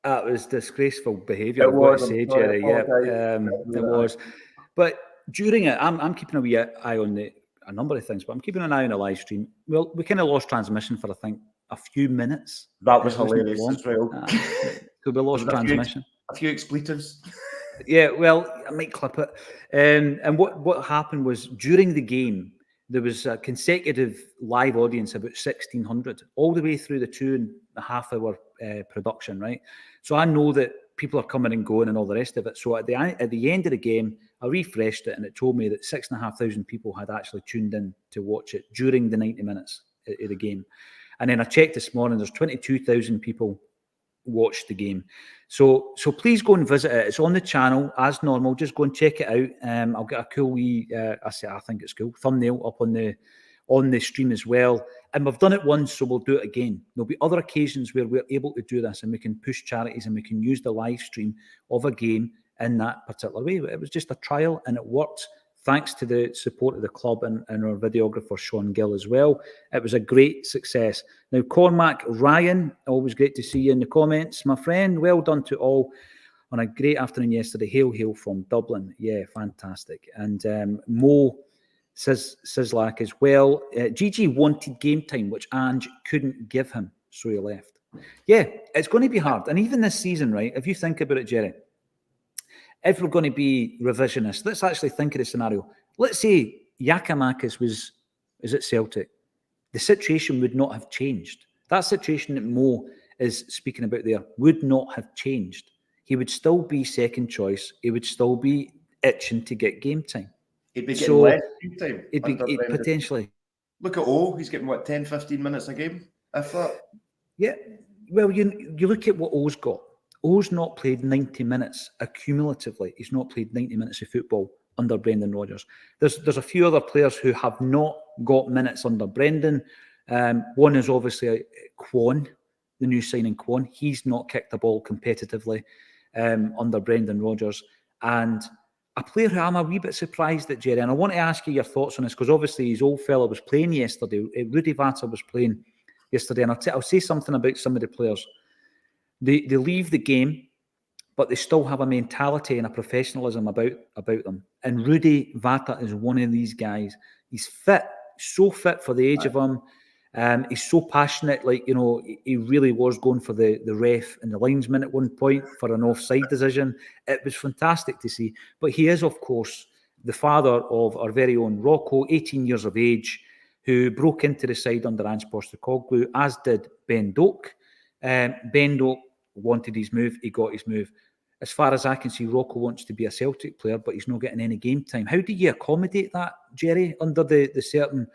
That was disgraceful behaviour. It I've got to was, say, I'm sorry, Jerry. I Yeah, apologise. it was. But during it, I'm keeping a wee eye on a number of things, but I'm keeping an eye on the live stream. Well, we kind of lost transmission for, I think, a few minutes. That was It wasn't hilarious long. as well. So we lost transmission. A few expletives. Yeah, well, I might clip it. And what happened was during the game, there was a consecutive live audience, about 1,600, all the way through the 2.5 hour production, right? So I know that people are coming and going and all the rest of it. So at the end of the game, I refreshed it and it told me that 6,500 people had actually tuned in to watch it during the 90 minutes of the game. And then I checked this morning, there's 22,000 people watched the game. So please go and visit it. It's on the channel as normal. Just go and check it out. I'll get a cool wee, I think it's cool, thumbnail up on the stream as well. And we've done it once, so we'll do it again. There'll be other occasions where we're able to do this and we can push charities and we can use the live stream of a game in that particular way. It was just a trial and it worked. Thanks to the support of the club and our videographer, Sean Gill, as well. It was a great success. Now, Cormac Ryan, always great to see you in the comments. My friend, well done to all on a great afternoon yesterday. Hail from Dublin. Yeah, fantastic. And Mo Sislak as well. Gigi wanted game time, which Ange couldn't give him, so he left. Yeah, it's going to be hard. And even this season, right, if you think about it, Jerry, if we're going to be revisionist, let's actually think of the scenario. Let's say Giakoumakis is at Celtic. The situation would not have changed. That situation that Mo is speaking about there would not have changed. He would still be second choice. He would still be itching to get game time. He'd be getting less game time. It'd potentially. Look at O. He's getting, 10, 15 minutes a game? If that. Yeah. Well, you look at what O's got. O's not played 90 minutes accumulatively. He's not played 90 minutes of football under Brendan Rodgers. There's a few other players who have not got minutes under Brendan. One is obviously Kwon, the new signing Kwon. He's not kicked the ball competitively under Brendan Rodgers. And a player who I'm a wee bit surprised at, Jerry, and I want to ask you your thoughts on this, because obviously his old fella was playing yesterday. Rudy Vata was playing yesterday. And I'll say something about some of the players. They leave the game, but they still have a mentality and a professionalism about them. And Rudy Vata is one of these guys. He's fit, so fit for the age of him. He's so passionate, he really was going for the ref and the linesman at one point for an offside decision. It was fantastic to see. But he is, of course, the father of our very own Roch, 18 years of age, who broke into the side under Ange Postecoglou, as did Ben Doak. Ben Doak wanted his move, he got his move. As far as I can see, Rocco wants to be a Celtic player, but he's not getting any game time. How do you accommodate that, Jerry, under the certain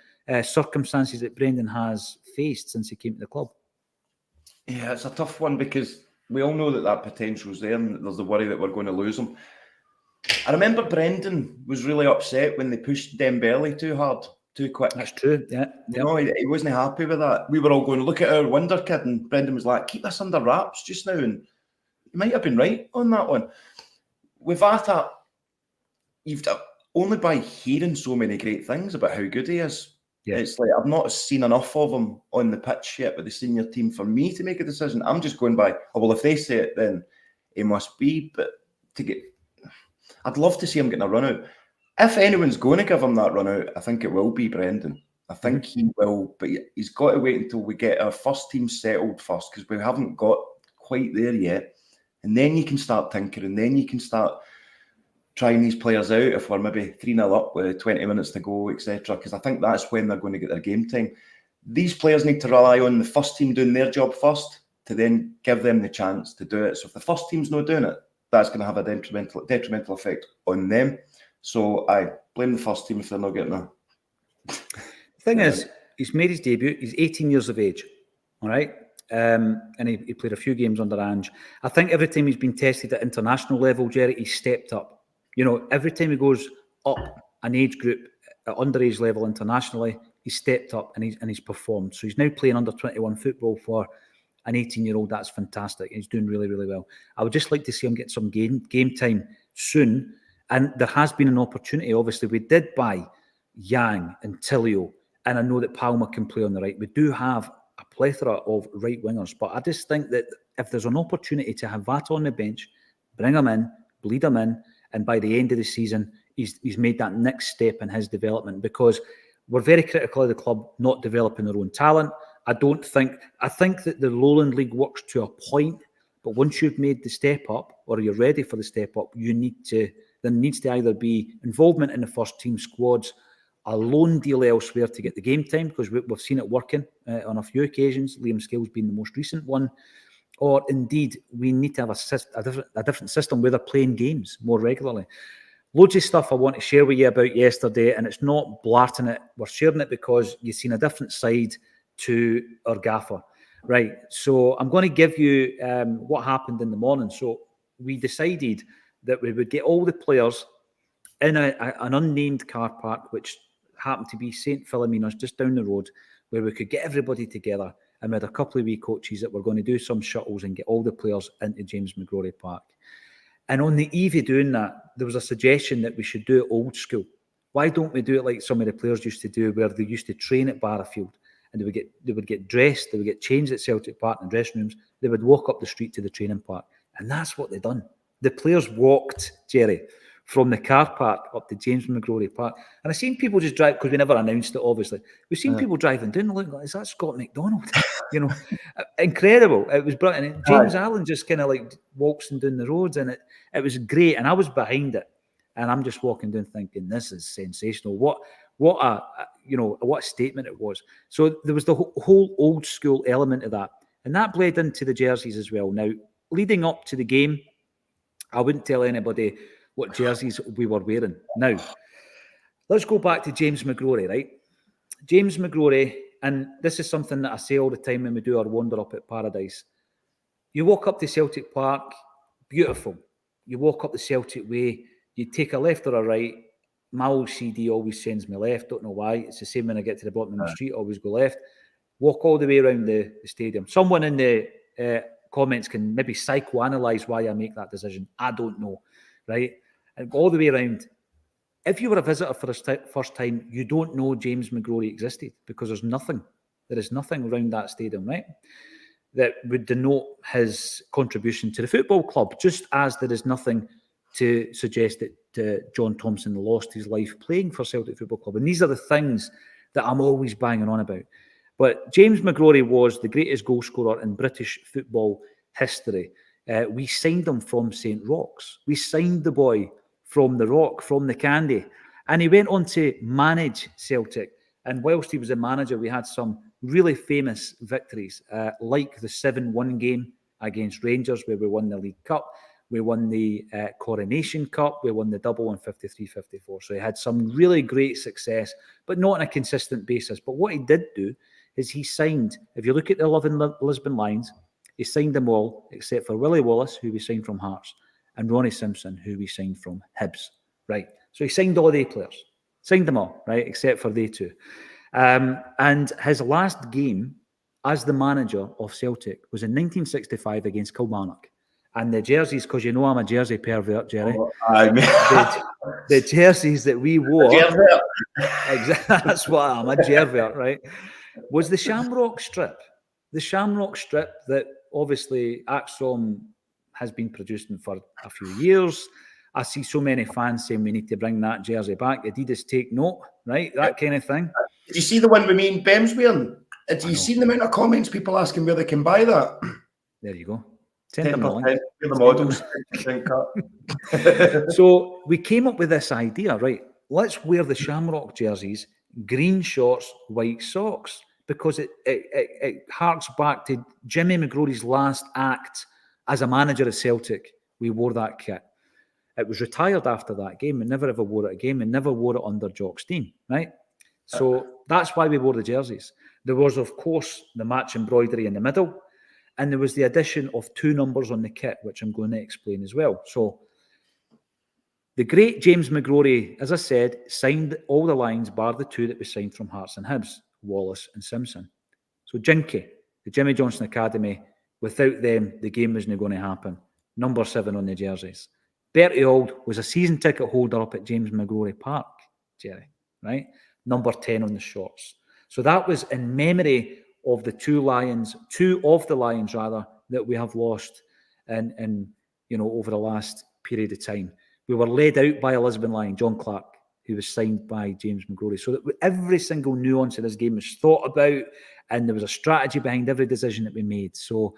circumstances that Brendan has faced since he came to the club? Yeah, it's a tough one because we all know that potential's there and there's the worry that we're going to lose him. I remember Brendan was really upset when they pushed Dembele too hard, too quick. That's true, yeah. You know, he wasn't happy with that. We were all going, look at our wonder kid, and Brendan was like, keep this under wraps just now. And he might have been right on that one. With that, you've only by hearing so many great things about how good he is. Yeah. It's like I've not seen enough of him on the pitch yet with the senior team for me to make a decision. I'm just going by, well, if they say it, then it must be. But I'd love to see him getting a run out. If anyone's going to give him that run out, I think it will be Brendan. I think he will, but he's got to wait until we get our first team settled first, because we haven't got quite there yet. And then you can start tinkering, and then you can start trying these players out if we're maybe 3-0 up with 20 minutes to go, etc. Because I think that's when they're going to get their game time. These players need to rely on the first team doing their job first to then give them the chance to do it. So if the first team's not doing it, that's going to have a detrimental effect on them. So I blame the first team if they're not getting there. The thing is, he's made his debut. He's 18 years of age, all right? And he played a few games under Ange. I think every time he's been tested at international level, Jerry, he's stepped up. You know, every time he goes up an age group at underage level internationally, he's stepped up and he's performed. So he's now playing under 21 football for an 18-year-old. That's fantastic. He's doing really, really well. I would just like to see him get some game time soon. And there has been an opportunity. Obviously, we did buy Yang and Tilio and I know that Palmer can play on the right. We do have a plethora of right wingers, but I just think that if there's an opportunity to have that on the bench, bring him in, bleed him in, and by the end of the season, he's made that next step in his development, because we're very critical of the club not developing their own talent. I think that the Lowland League works to a point, but once you've made the step up, or you're ready for the step up, there needs to either be involvement in the first team squads, a loan deal elsewhere to get the game time, because we've seen it working on a few occasions, Liam Scales being the most recent one, or indeed we need to have a different system where they're playing games more regularly. Loads of stuff I want to share with you about yesterday, and it's not blarting it. We're sharing it because you've seen a different side to our gaffer. Right, so I'm going to give you what happened in the morning. So we decided that we would get all the players in an unnamed car park, which happened to be St. Philomena's just down the road, where we could get everybody together, and we had a couple of wee coaches that were going to do some shuttles and get all the players into James McGrory Park. And on the eve of doing that, there was a suggestion that we should do it old school. Why don't we do it like some of the players used to do, where they used to train at Barrafield, and they would get dressed, they would get changed at Celtic Park in the dressing rooms, they would walk up the street to the training park. And that's what they done. The players walked, Jerry, from the car park up to James McGrory Park. And I've seen people just drive, because we never announced it, obviously. We've seen people driving down, looking like, is that Scott McDonald? Incredible. It was brilliant. And James Allen just kind of like waltzing down the roads, and it was great. And I was behind it, and I'm just walking down thinking, this is sensational. What a statement it was. So there was the whole old school element of that. And that bled into the jerseys as well. Now, leading up to the game, I wouldn't tell anybody what jerseys we were wearing. Now, let's go back to James McGrory, right? James McGrory, and this is something that I say all the time when we do our wander up at Paradise. You walk up to Celtic Park, beautiful. You walk up the Celtic Way, you take a left or a right. My old CD always sends me left, don't know why. It's the same when I get to the bottom of the street, always go left. Walk all the way around the stadium. Someone in the comments can maybe psychoanalyze why I make that decision. I don't know, right? And go all the way around. If you were a visitor for the first time, you don't know James McGrory existed, because there is nothing around that stadium, right, that would denote his contribution to the football club, just as there is nothing to suggest that John Thompson lost his life playing for Celtic Football Club. And these are the things that I'm always banging on about. But James McGrory was the greatest goal scorer in British football history. We signed him from St. Roch's. We signed the boy from the Roch, from the Candy. And he went on to manage Celtic. And whilst he was a manager, we had some really famous victories, like the 7-1 game against Rangers, where we won the League Cup. We won the Coronation Cup. We won the double on 53-54. So he had some really great success, but not on a consistent basis. But what he did do is he signed, if you look at the 11 Lisbon Lions, he signed them all except for Willie Wallace, who we signed from Hearts, and Ronnie Simpson, who we signed from Hibs. Right. So he signed all the players. Signed them all, right, except for they two. And his last game as the manager of Celtic was in 1965 against Kilmarnock. And the jerseys, because you know I'm a jersey pervert, Jerry. The jerseys that we wore, exactly, that's what I'm, a jervert, right? Was the Shamrock strip. The Shamrock strip that obviously Acsom has been producing for a few years. I see so many fans saying we need to bring that jersey back. Adidas take note, right? That kind of thing. Did you see the one with me and Bem's wearing? Have you seen the amount of comments people asking where they can buy that? There you go. Send them a link. The models. So we came up with this idea, right? Let's wear the Shamrock jerseys, green shorts, white socks, because it harks back to Jimmy McGrory's last act as a manager of Celtic. We wore that kit. It was retired after that game. We never ever wore it again. We never wore it under Jock Stein, right? So that's why we wore the jerseys. There was, of course, the match embroidery in the middle, and there was the addition of 2 numbers on the kit, which I'm going to explain as well. So the great James McGrory, as I said, signed all the lines, bar the 2 that we signed from Hearts and Hibs, Wallace and Simpson. So Jinky, the Jimmy Johnson Academy, without them, the game wasn't going to happen. Number 7 on the jerseys. Bertie Auld was a season ticket holder up at James McGrory Park, Jerry, right? Number 10 on the shorts. So that was in memory of the two of the Lions that we have lost in over the last period of time. We were laid out by a Lisbon Lion, John Clark, who was signed by James McGrory. So that every single nuance of this game was thought about, and there was a strategy behind every decision that we made. So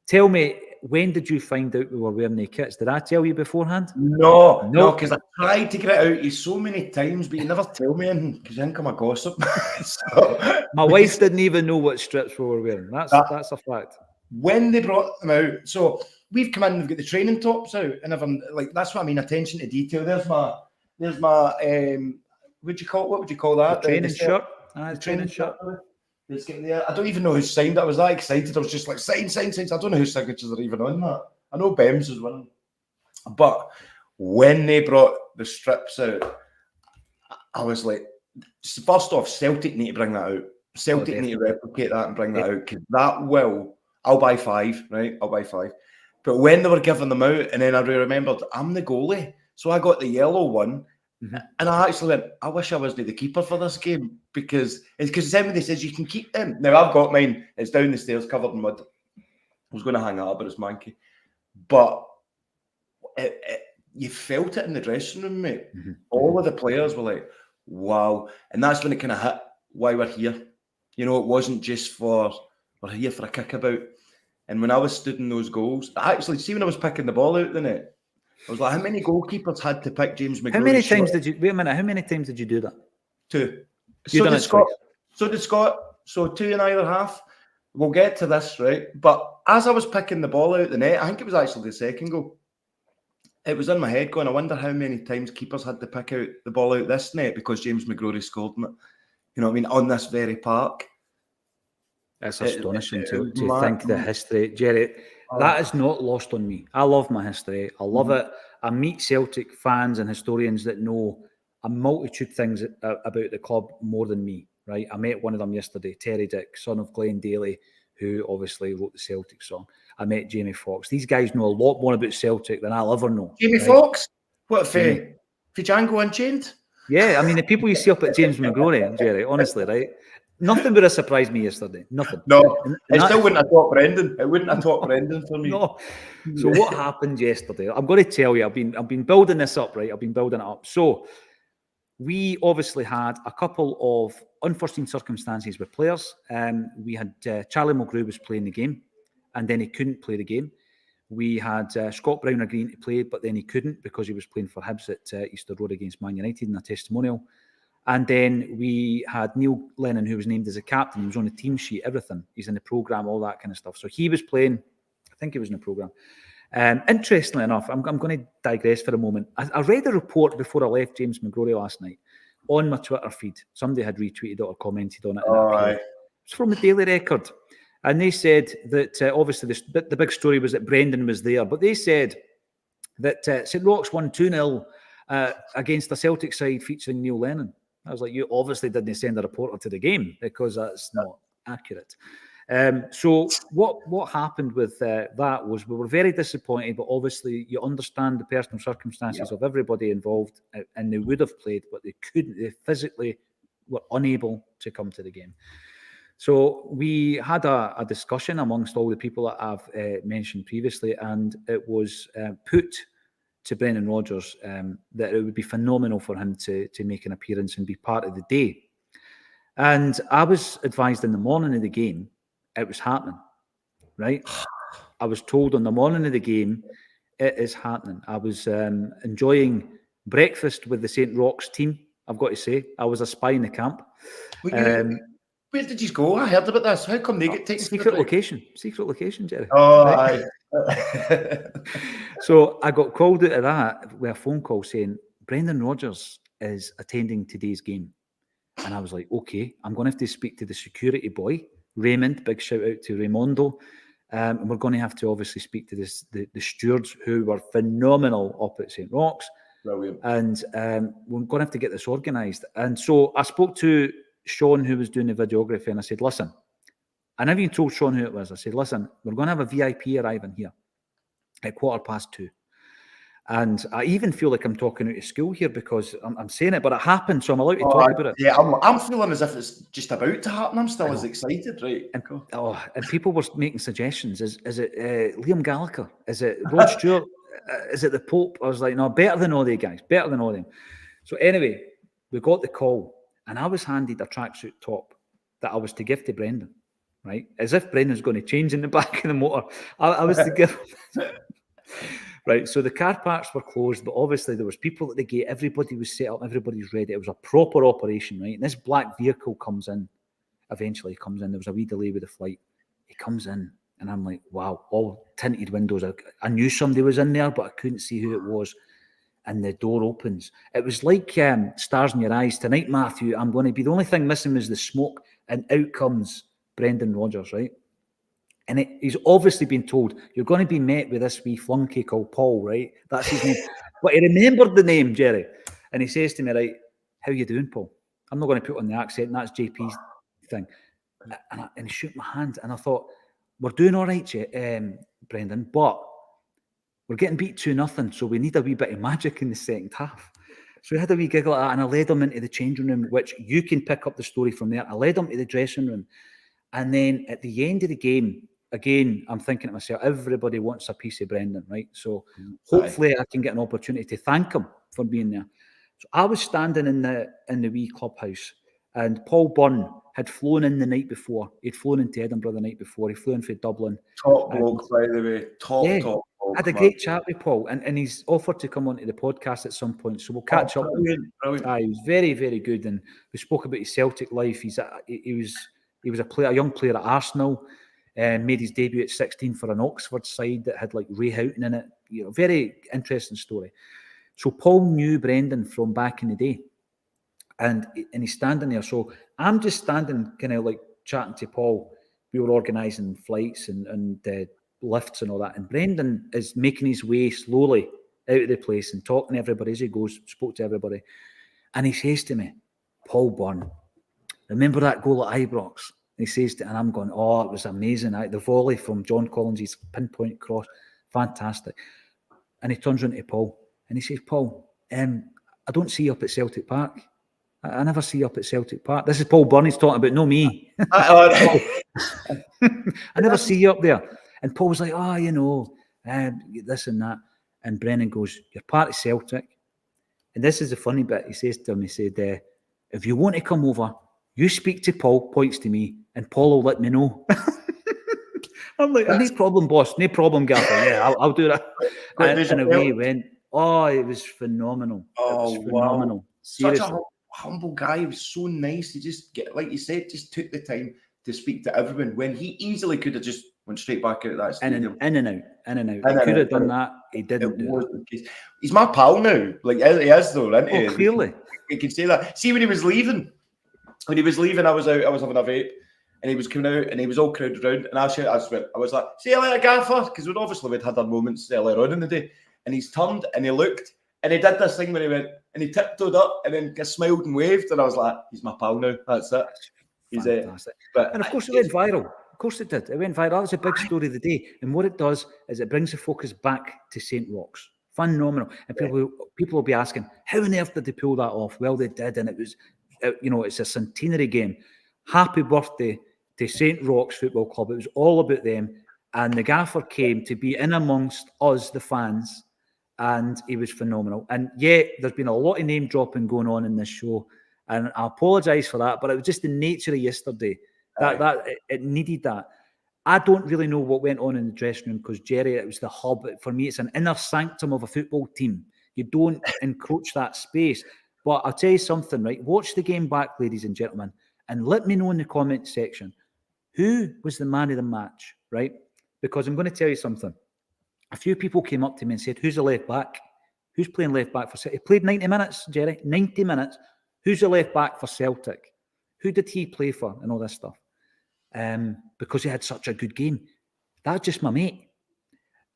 tell me, when did you find out we were wearing the kits? Did I tell you beforehand? No, because I tried to get it out of you so many times, but you never tell me anything because you think I'm a gossip. My wife didn't even know what strips we were wearing. That's a fact. When they brought them out, so we've come in, we've got the training tops out, and everyone, like, that's what I mean, attention to detail. There's my what would you call that? The training shirt. The training shirt. It's getting there. I don't even know who signed it. I was that excited. I was just like, sign. I don't know whose signatures are even on that. I know Bems is winning. But when they brought the strips out, I was like, first off, Celtic need to bring that out. Celtic need to replicate that and bring that out, because that will, I'll buy 5, right? I'll buy 5. But when they were giving them out, and then I remembered, I'm the goalie. So I got the yellow one. Mm-hmm. And I actually went, I wish I wasn't the keeper for this game, because somebody says you can keep them. Now I've got mine, it's down the stairs covered in mud. I was going to hang it up, but it's manky. But you felt it in the dressing room, mate. Mm-hmm. All of the players were like, wow. And that's when it kind of hit why we're here. You know, it wasn't just we're here for a kickabout. And when I was stood in those goals, actually, see when I was picking the ball out the net, I was like, how many goalkeepers had to pick James McGrory? How many times did you, wait a minute, how many times did you do that? 2. So did Scott. So 2 in either half. We'll get to this, right? But as I was picking the ball out the net, I think it was actually the second goal, it was in my head going, I wonder how many times keepers had to pick out the ball out this net because James McGrory scored in it. You know what I mean? On this very park. It's astonishing to think the history. Jerry, that is not lost on me. I love my history. I love it. I meet Celtic fans and historians that know a multitude of things about the club more than me, right? I met one of them yesterday, Terry Dick, son of Glenn Daly, who obviously wrote the Celtic song. I met Jamie Foxx. These guys know a lot more about Celtic than I'll ever know. Jamie Foxx? What, for Django Unchained? Yeah, I mean, the people you see up at James McGrory, Jerry, honestly, right? Nothing would have surprised me yesterday. Nothing. No, it still wouldn't have taught Brendan. It wouldn't have taught Brendan for me. No. So what happened yesterday? I'm going to tell you. I've been building this up, right? I've been building it up. So we obviously had a couple of unforeseen circumstances with players. We had Charlie Mulgrew was playing the game, and then he couldn't play the game. We had Scott Brown agreeing to play, but then he couldn't because he was playing for Hibs at Easter Road against Man United in a testimonial. And then we had Neil Lennon, who was named as a captain. He was on the team sheet, everything. He's in the programme, all that kind of stuff. So he was playing. I think he was in the programme. Interestingly enough, I'm going to digress for a moment. I read a report before I left James McGrory last night on my Twitter feed. Somebody had retweeted it or commented on it. It was from the Daily Record. And they said that, obviously, the big story was that Brendan was there. But they said that St. Roch's won 2-0 against the Celtic side featuring Neil Lennon. I was like, you obviously didn't send a reporter to the game because that's not accurate. So what happened with that was we were very disappointed, but obviously you understand the personal circumstances of everybody involved, and they would have played, but they couldn't. They physically were unable to come to the game. So we had a discussion amongst all the people that I've mentioned previously, and it was put to Brendan Rodgers that it would be phenomenal for him to make an appearance and be part of the day. And I was advised in the morning of the game, it was happening, right? I was told on the morning of the game, it is happening. I was enjoying breakfast with the St. Roch's team, I've got to say. I was a spy in the camp. Where did you go? I heard about this. How come they get taken? Secret location, Jerry. Oh, right? So I got called out of that with a phone call saying, Brendan Rodgers is attending today's game. And I was like, okay, I'm going to have to speak to the security boy, Raymond, big shout out to Raymondo. And we're going to have to obviously speak to the stewards who were phenomenal up at St. Roch's. Brilliant. And we're going to have to get this organised. And so I spoke to Sean, who was doing the videography, and I said, listen, I never even told Sean who it was. I said, listen, we're going to have a VIP arriving here at 2:15. And I even feel like I'm talking out of school here because I'm saying it, but it happened, so I'm allowed to talk about it. Yeah, I'm feeling as if it's just about to happen. I'm still as excited, right? And people were making suggestions. Is it Liam Gallagher? Is it Rod Stewart? Is it the Pope? I was like, no, better than all the guys, better than all them. So anyway, we got the call, and I was handed a tracksuit top that I was to give to Brendan, right? As if Brendan's going to change in the back of the motor. I was to give him. Right, so the car parks were closed, but obviously there was people at the gate. Everybody was set up. Everybody's ready. It was a proper operation, right? And this black vehicle comes in. Eventually, he comes in. There was a wee delay with the flight. He comes in, and I'm like, wow, all tinted windows. I knew somebody was in there, but I couldn't see who it was. And the door opens. It was like stars in your eyes. Tonight, Matthew, I'm going to be, the only thing missing was the smoke, and out comes Brendan Rodgers, right? And he's obviously been told, you're going to be met with this wee flunky called Paul, right? That's his name. But he remembered the name, Jerry. And he says to me, right, how you doing, Paul? I'm not going to put on the accent. That's JP's thing. And he shook my hand. And I thought, we're doing all right, Brendan, but we're getting beat 2-0, so we need a wee bit of magic in the second half. So we had a wee giggle at that, and I led him into the changing room, which you can pick up the story from there. I led him to the dressing room. And then at the end of the game, again, I'm thinking to myself, everybody wants a piece of Brendan, right? So hopefully I can get an opportunity to thank him for being there. So I was standing in the wee clubhouse, and Paul Byrne had flown in the night before. He'd flown into Edinburgh the night before. He flew in from Dublin. Top bloke, by the way. Top bloke. I had a great chat with Paul, and he's offered to come onto the podcast at some point, so we'll catch up. Brilliant. He was very, very good, and we spoke about his Celtic life. He was a young player at Arsenal, made his debut at 16 for an Oxford side that had like Ray Houghton in it. Very interesting story. So Paul knew Brendan from back in the day, and he's standing there. So I'm just standing, kind of like chatting to Paul. We were organising flights and lifts and all that, and Brendan is making his way slowly out of the place and talking to everybody as he goes. Spoke to everybody, and he says to me, Paul Byrne, remember that goal at Ibrox? And he says, and I'm going, oh, it was amazing. The volley from John Collins' pinpoint cross, fantastic. And he turns around to Paul and he says, Paul, I don't see you up at Celtic Park. I never see you up at Celtic Park. This is Paul Byrne he's talking about, no me. I never see you up there. And Paul was like, oh, this and that. And Brennan goes, you're part of Celtic. And this is the funny bit. He says to him, he said, if you want to come over, you speak to Paul, points to me, and Paul will let me know. I'm like, no problem, boss. No problem, Gaffer. Yeah, I'll do that. And away he went. Oh, it was phenomenal. Oh, it was phenomenal. Wow. Seriously. Such a humble guy. He was so nice. He just, like you said, just took the time to speak to everyone when he easily could have just went straight back out of that stadium. In and out. He could have done that. He didn't do it. He's my pal now. Like, he is, though, isn't he? Oh, clearly. We can say that. See, when he was leaving, I was out, I was having a vape, and he was coming out, and he was all crowded around, and I was like, see you later, Gaffer, because we'd had our moments earlier on in the day, and he's turned, and he looked, and he did this thing when he went, and he tiptoed up, and then just smiled and waved, and I was like, he's my pal now, that's it. He's it. And of course it went viral. Of course it did. It went viral. That was a big story of the day, and what it does is it brings the focus back to St. Roch's. Phenomenal. And people will be asking, how on earth did they pull that off? Well, they did, and it was, it's a centenary game. Happy birthday to St. Roch's Football Club. It was all about them. And the gaffer came to be in amongst us, the fans, and he was phenomenal. And yeah, there's been a lot of name dropping going on in this show, and I apologise for that, but it was just the nature of yesterday. That it needed that. I don't really know what went on in the dressing room because, Jerry, it was the hub. For me, it's an inner sanctum of a football team. You don't encroach that space. But I'll tell you something, right? Watch the game back, ladies and gentlemen, and let me know in the comment section who was the man of the match, right? Because I'm going to tell you something. A few people came up to me and said, who's the left back? Who's playing left back for Celtic? He played 90 minutes, Jerry, 90 minutes. Who's the left back for Celtic? Who did he play for and all this stuff? Because he had such a good game. That's just my mate.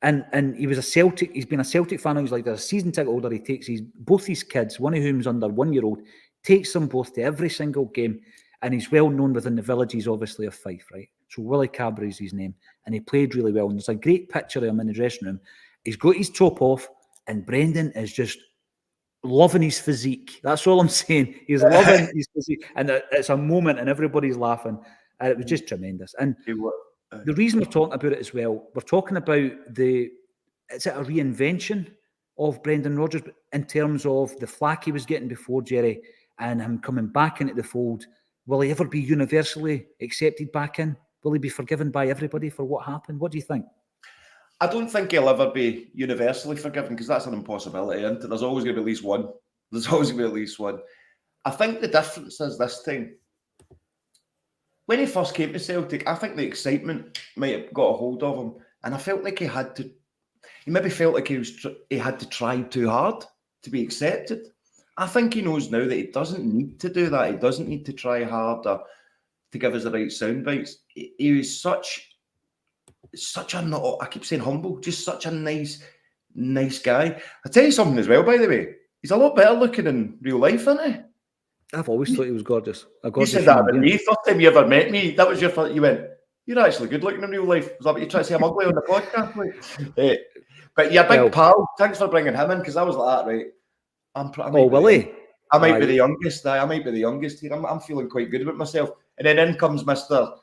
And he was a Celtic, he's been a Celtic fan. He's like a season ticket holder. He takes both his kids, one of whom's under 1 year old, takes them both to every single game. And he's well known within the villages, obviously, of Fife, right? So Willie Cabra is his name. And he played really well. And there's a great picture of him in the dressing room. He's got his top off and Brendan is just loving his physique. That's all I'm saying. He's loving his physique, and it's a moment, and everybody's laughing, and it was just tremendous. And the reason we're talking about it as well, we're talking about is it a reinvention of Brendan Rodgers in terms of the flack he was getting before, Jerry, and him coming back into the fold? Will he ever be universally accepted back in? Will he be forgiven by everybody for what happened? What do you think? I don't think he'll ever be universally forgiven, because that's an impossibility, isn't it? There's always going to be at least one. There's always going to be at least one. I think the difference is this time, when he first came to Celtic, I think the excitement might have got a hold of him, and I felt like he maybe felt like he had to try too hard to be accepted. I think he knows now that he doesn't need to do that. He doesn't need to try harder to give us the right sound bites. He was such a, not, I keep saying humble, just such a nice guy. I'll tell you something as well, by the way. He's a lot better looking in real life, isn't he? I've always thought he was gorgeous. You said that about me. First time you ever met me, that was your first, you went, "You're actually good looking in real life." Was that what you tried to say? I'm ugly on the podcast? Like, but yeah, big pal. Thanks for bringing him in, because I was like that, right? Willie. I might be the youngest. I might be the youngest here. I'm feeling quite good about myself. And then in comes Mr.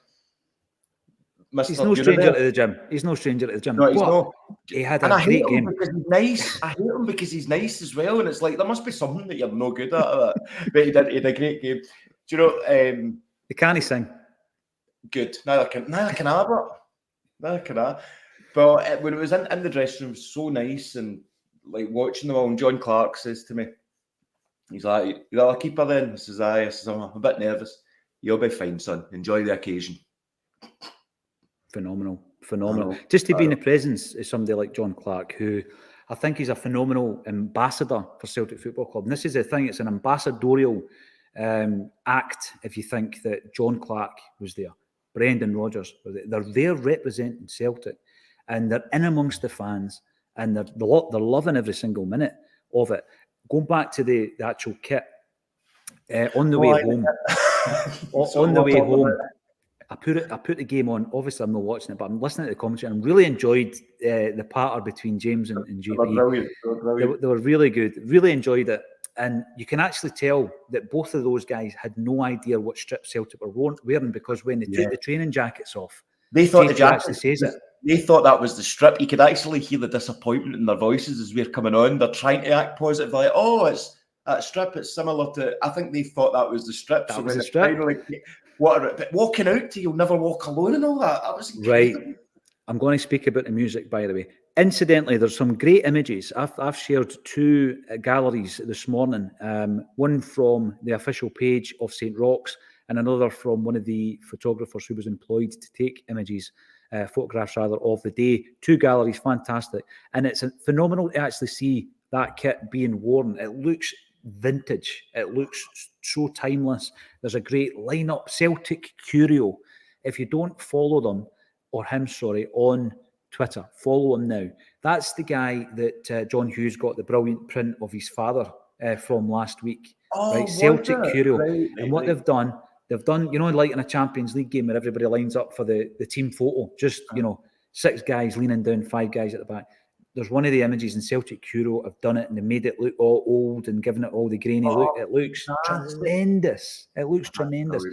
He's no stranger to the gym. He's no stranger to the gym. No, he's not. He had a great game. Because he's nice. I hate him because he's nice as well. And it's like, there must be something that you're no good at. But he had a great game. Do you know? He can't sing. Good. Neither can I, but neither can I. But when it was in the dressing room, it was so nice, and like watching them all. And John Clark says to me, he's like, "You got a keeper then?" I says, "Aye." I says, "I'm a bit nervous." "You'll be fine, son. Enjoy the occasion." Phenomenal. Just to be in the presence of somebody like John Clark, who I think is a phenomenal ambassador for Celtic Football Club. And this is the thing, it's an ambassadorial act if you think that John Clark was there, Brendan Rodgers was there. They're there representing Celtic, and they're in amongst the fans, and they're loving every single minute of it. Going back to the actual kit, on the way home, I put the game on. Obviously, I'm not watching it, but I'm listening to the commentary, and really enjoyed the patter between James and JP. They were really good. Really enjoyed it. And you can actually tell that both of those guys had no idea what strip Celtic were wearing, because when they took the training jackets off, they thought the jacket says it. They thought that was the strip. You could actually hear the disappointment in their voices as we're coming on. They're trying to act positive, like, "Oh, it's that strip. It's similar to." I think they thought that was the strip. That was the strip. But walking out to "You'll Never Walk Alone" and all that. That was incredible. Right. I'm going to speak about the music, by the way. Incidentally, there's some great images. I've shared two galleries this morning. One from the official page of St. Roch's, and another from one of the photographers who was employed to take photographs of the day. Two galleries, fantastic. And it's phenomenal to actually see that kit being worn. It looks vintage. It looks so timeless. There's a great lineup. Celtic Curio. If you don't follow them, or him, sorry, on Twitter, follow him now. That's the guy that John Hughes got the brilliant print of his father from last week. Right, Celtic Curio. And what they've done, like in a Champions League game where everybody lines up for the team photo, just, 6 guys leaning down, 5 guys at the back. There's one of the images in Celtic Curio have done it, and they made it look all old and given it all the grainy look. It looks tremendous. It looks tremendous.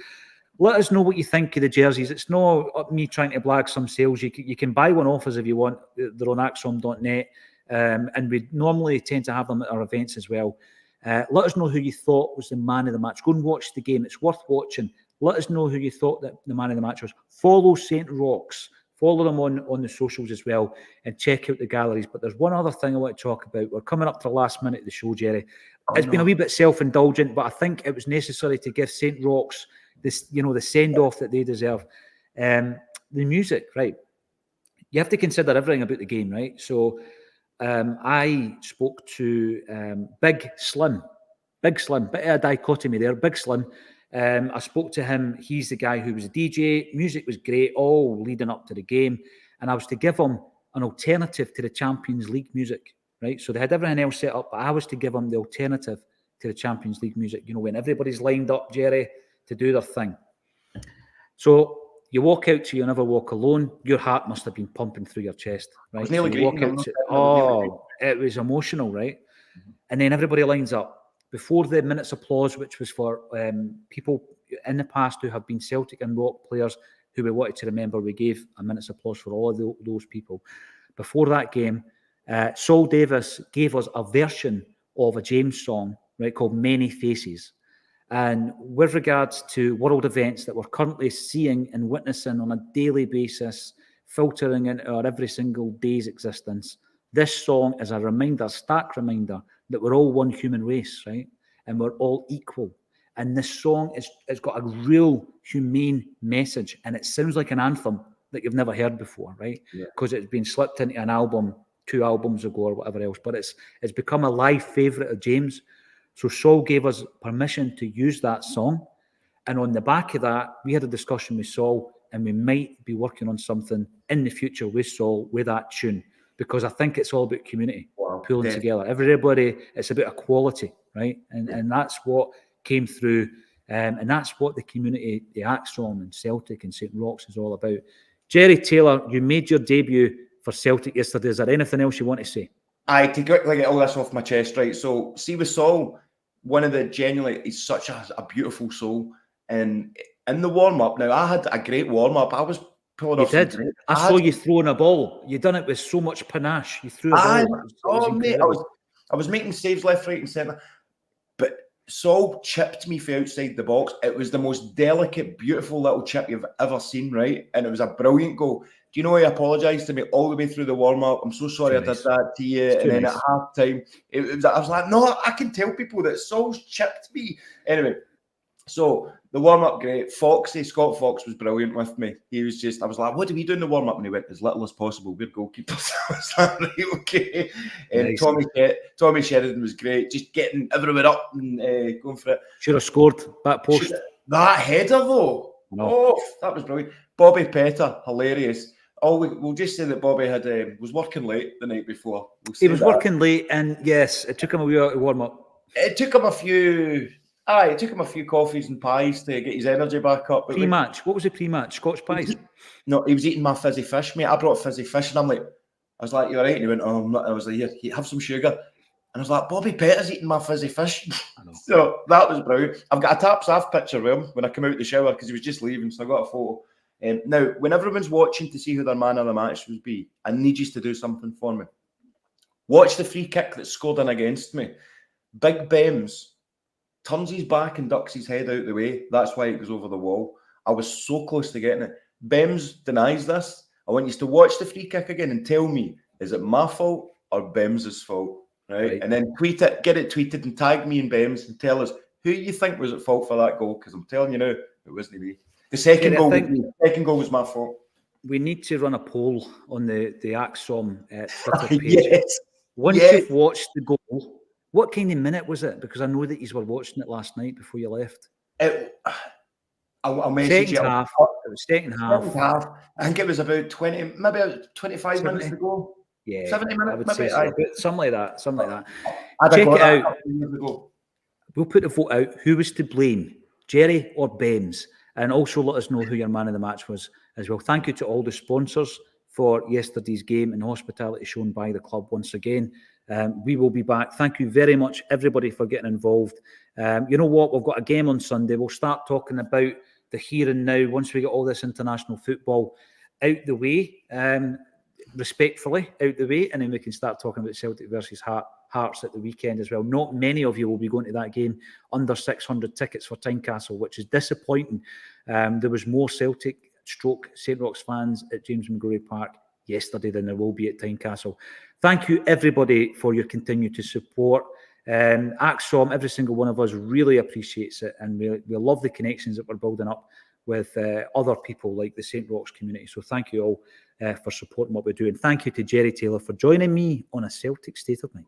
Let us know what you think of the jerseys. It's not me trying to blag some sales. You can buy one off us if you want. They're on Acsom.net. And we normally tend to have them at our events as well. Let us know who you thought was the man of the match. Go and watch the game. It's worth watching. Let us know who you thought that the man of the match was. Follow St. Roch's. Follow them on the socials as well, and check out the galleries. But there's one other thing I want to talk about. We're coming up to the last minute of the show, Jerry. It's been a wee bit self-indulgent, but I think it was necessary to give St. Roch's this, the send-off that they deserve. The music, right? You have to consider everything about the game, right? So I spoke to Big Slim, bit of a dichotomy there, Big Slim. I spoke to him. He's the guy who was a DJ. Music was great, all leading up to the game. And I was to give him an alternative to the Champions League music, right? So they had everything else set up, but I was to give him the alternative to the Champions League music, when everybody's lined up, Jerry, to do their thing. So You walk out to You Never Walk Alone, your heart must have been pumping through your chest, right? was nearly So you walk greeting out him. to, it was emotional, right? And then everybody lines up. Before the minute's applause, which was for people in the past who have been Celtic and Roch players who we wanted to remember, we gave a minute's applause for all of those people. Before that game, Saul Davis gave us a version of a James song, right, called Many Faces. And with regards to world events that we're currently seeing and witnessing on a daily basis, filtering into our every single day's existence, this song is a reminder, a stark reminder, that we're all one human race, right? And we're all equal. And this song it's got a real humane message, and it sounds like an anthem that you've never heard before, right? Because it's been slipped into an album 2 albums ago or whatever else, but it's become a live favourite of James. So Saul gave us permission to use that song. And on the back of that, we had a discussion with Saul, and we might be working on something in the future with Saul with that tune, because I think it's all about community, pulling together. Everybody, it's about equality, right? And that's what came through. And that's what the community, the Acsom and Celtic and St. Roch's is all about. Jerry Taylor, you made your debut for Celtic yesterday. Is there anything else you want to say? To quickly get all this off my chest, right? So, see with Saul, he's such a beautiful soul. And in the warm-up, now I had a great warm-up. I was pulling off. You did. I saw you throwing a ball. You done it with so much panache. You threw a ball. Mate, I was making saves left, right, and centre. But Saul chipped me from outside the box. It was the most delicate, beautiful little chip you've ever seen, right? And it was a brilliant goal. Do you know he apologised to me all the way through the warm-up? I'm so sorry I did that to you. And then at half-time, I was like, no, I can tell people that Saul's chipped me. Anyway, so the warm-up, great. Scott Fox was brilliant with me. He was just, I was like, what do we do in the warm-up? And he went, as little as possible. We're goalkeepers. I was like, right, okay. And nice. Tommy Sheridan was great, just getting everywhere up and going for it. Should have scored that post. That header, though. No. Oh, that was brilliant. Bobby Petter, hilarious. We'll just say that Bobby was working late the night before. He was working late, and yes, it took him a wee while to warm up. It took him a few coffees and pies to get his energy back up. Pre-match, what was the pre-match? Scotch pies? No, he was eating my fizzy fish, mate. I brought fizzy fish, and I was like, "You all right?" And he went, "Oh, I'm not." I was like, "Here, have some sugar." And I was like, "Bobby Petter's eating my fizzy fish." So that was brilliant. I've got a tap-saff picture of him when I came out the shower because he was just leaving, so I got a photo. Now, when everyone's watching to see who their man of the match would be, I need you to do something for me. Watch the free kick that scored in against me. Big Bems turns his back and ducks his head out the way. That's why it goes over the wall. I was so close to getting it. Bems denies this. I want you to watch the free kick again and tell me, is it my fault or Bems' fault? Right? And then tweet it, get it tweeted and tag me and Bems and tell us who you think was at fault for that goal, because I'm telling you now, it wasn't me. The second goal was my fault. We need to run a poll on the Acsom Twitter page. Yes. Once you've watched the goal, what kind of minute was it? Because I know that you were watching it last night before you left. I'll message you. It was second half. I think it was about 20, maybe 25 70. Minutes ago. Yeah, 70 minutes, I would maybe. say so. Something like that. Check it out. We'll put the vote out. Who was to blame, Jerry or Bems? And also let us know who your man of the match was as well. Thank you to all the sponsors for yesterday's game and hospitality shown by the club once again. We will be back. Thank you very much, everybody, for getting involved. You know what? We've got a game on Sunday. We'll start talking about the here and now once we get all this international football out the way, respectfully out the way, and then we can start talking about Celtic versus Hearts at the weekend as well. Not many of you will be going to that game. Under 600 tickets for Tynecastle, which is disappointing. There was more Celtic / St. Roch's fans at James McGrory Park yesterday than there will be at Tynecastle. Thank you, everybody, for your continued support. Acsom, every single one of us really appreciates it, and we love the connections that we're building up with other people like the St. Roch's community. So thank you all for supporting what we're doing. Thank you to Jerry Taylor for joining me on A Celtic State of Mind.